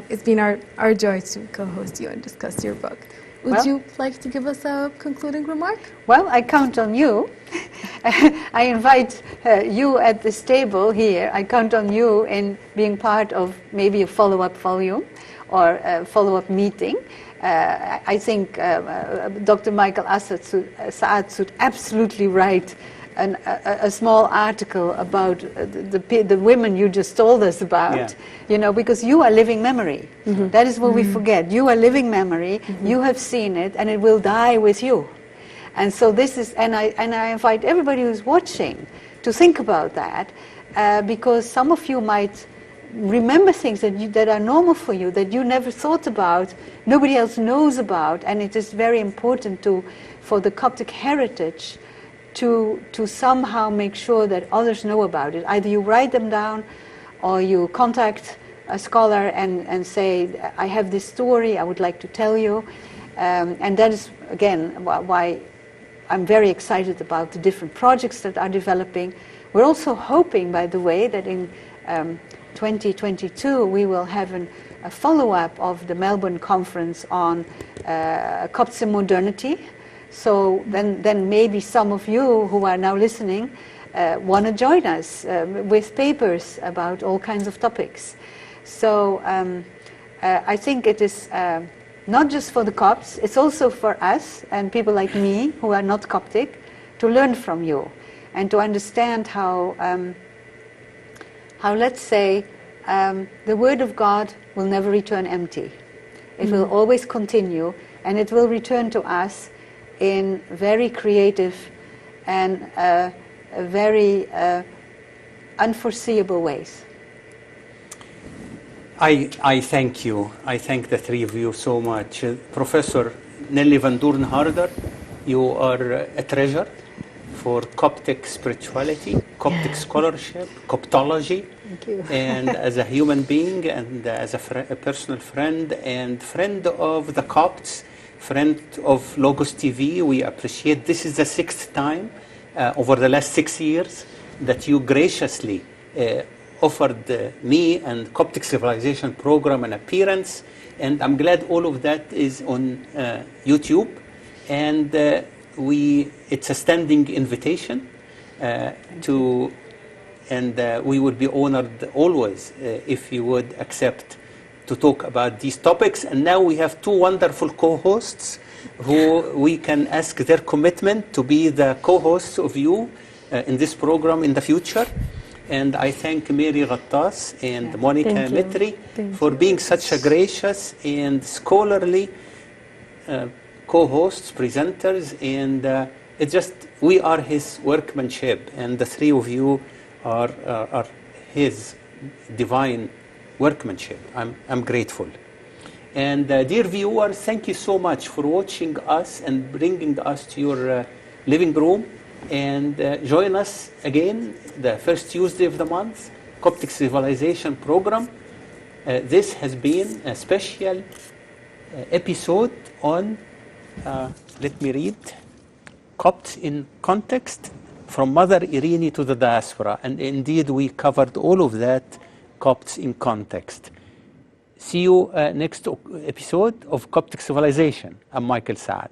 It's been our joy to co-host you and discuss your book. Would you like to give us a concluding remark? Well, I count on you. I invite you at this table here. I count on you in being part of maybe a follow-up volume or a follow-up meeting. I think Dr. Michael Saad should absolutely write a small article about the women you just told us about, because you are living memory. That is what we forget. You are living memory, you have seen it, and it will die with you. And so this is, and I invite everybody who's watching to think about that, because some of you might remember things that are normal for you, that you never thought about, nobody else knows about, and it is very important for the Coptic heritage to somehow make sure that others know about it. Either you write them down or you contact a scholar and say, I have this story I would like to tell you. And that is, again, why I'm very excited about the different projects that are developing. We're also hoping, by the way, that in 2022 we will have a follow-up of the Melbourne conference on Copts in modernity. So then maybe some of you who are now listening want to join us with papers about all kinds of topics. So I think it is not just for the Copts, it's also for us and people like me who are not Coptic to learn from you and to understand how let's say, the Word of God will never return empty. It will always continue, and it will return to us in very creative and very unforeseeable ways. I thank you. I thank the three of you so much. Professor Nelly van Doorn-Harder, you are a treasure for Coptic spirituality, Coptic scholarship, Coptology. Thank you. And as a human being and as a personal friend and friend of the Copts, friend of Logos TV, we appreciate. This is the 6th time over the last 6 years that you graciously offered me and Coptic Civilization program an appearance, and I'm glad all of that is on YouTube, and it's a standing invitation to, and we would be honored always if you would accept to talk about these topics. And now we have two wonderful co-hosts who we can ask their commitment to be the co-hosts of you in this program in the future. And I thank Mary Ghattas and Monica Mitri for being such a gracious and scholarly co-hosts, presenters, and it's just, we are his workmanship, and the three of you are his divine workmanship. I'm grateful. And dear viewers, thank you so much for watching us and bringing us to your living room. And join us again the first Tuesday of the month, Coptic Civilization program. This has been a special episode on, let me read, Copts in Context, from Mother Irini to the Diaspora. And indeed, we covered all of that, Copts in Context. See you next episode of Coptic Civilization. I'm Michael Saad.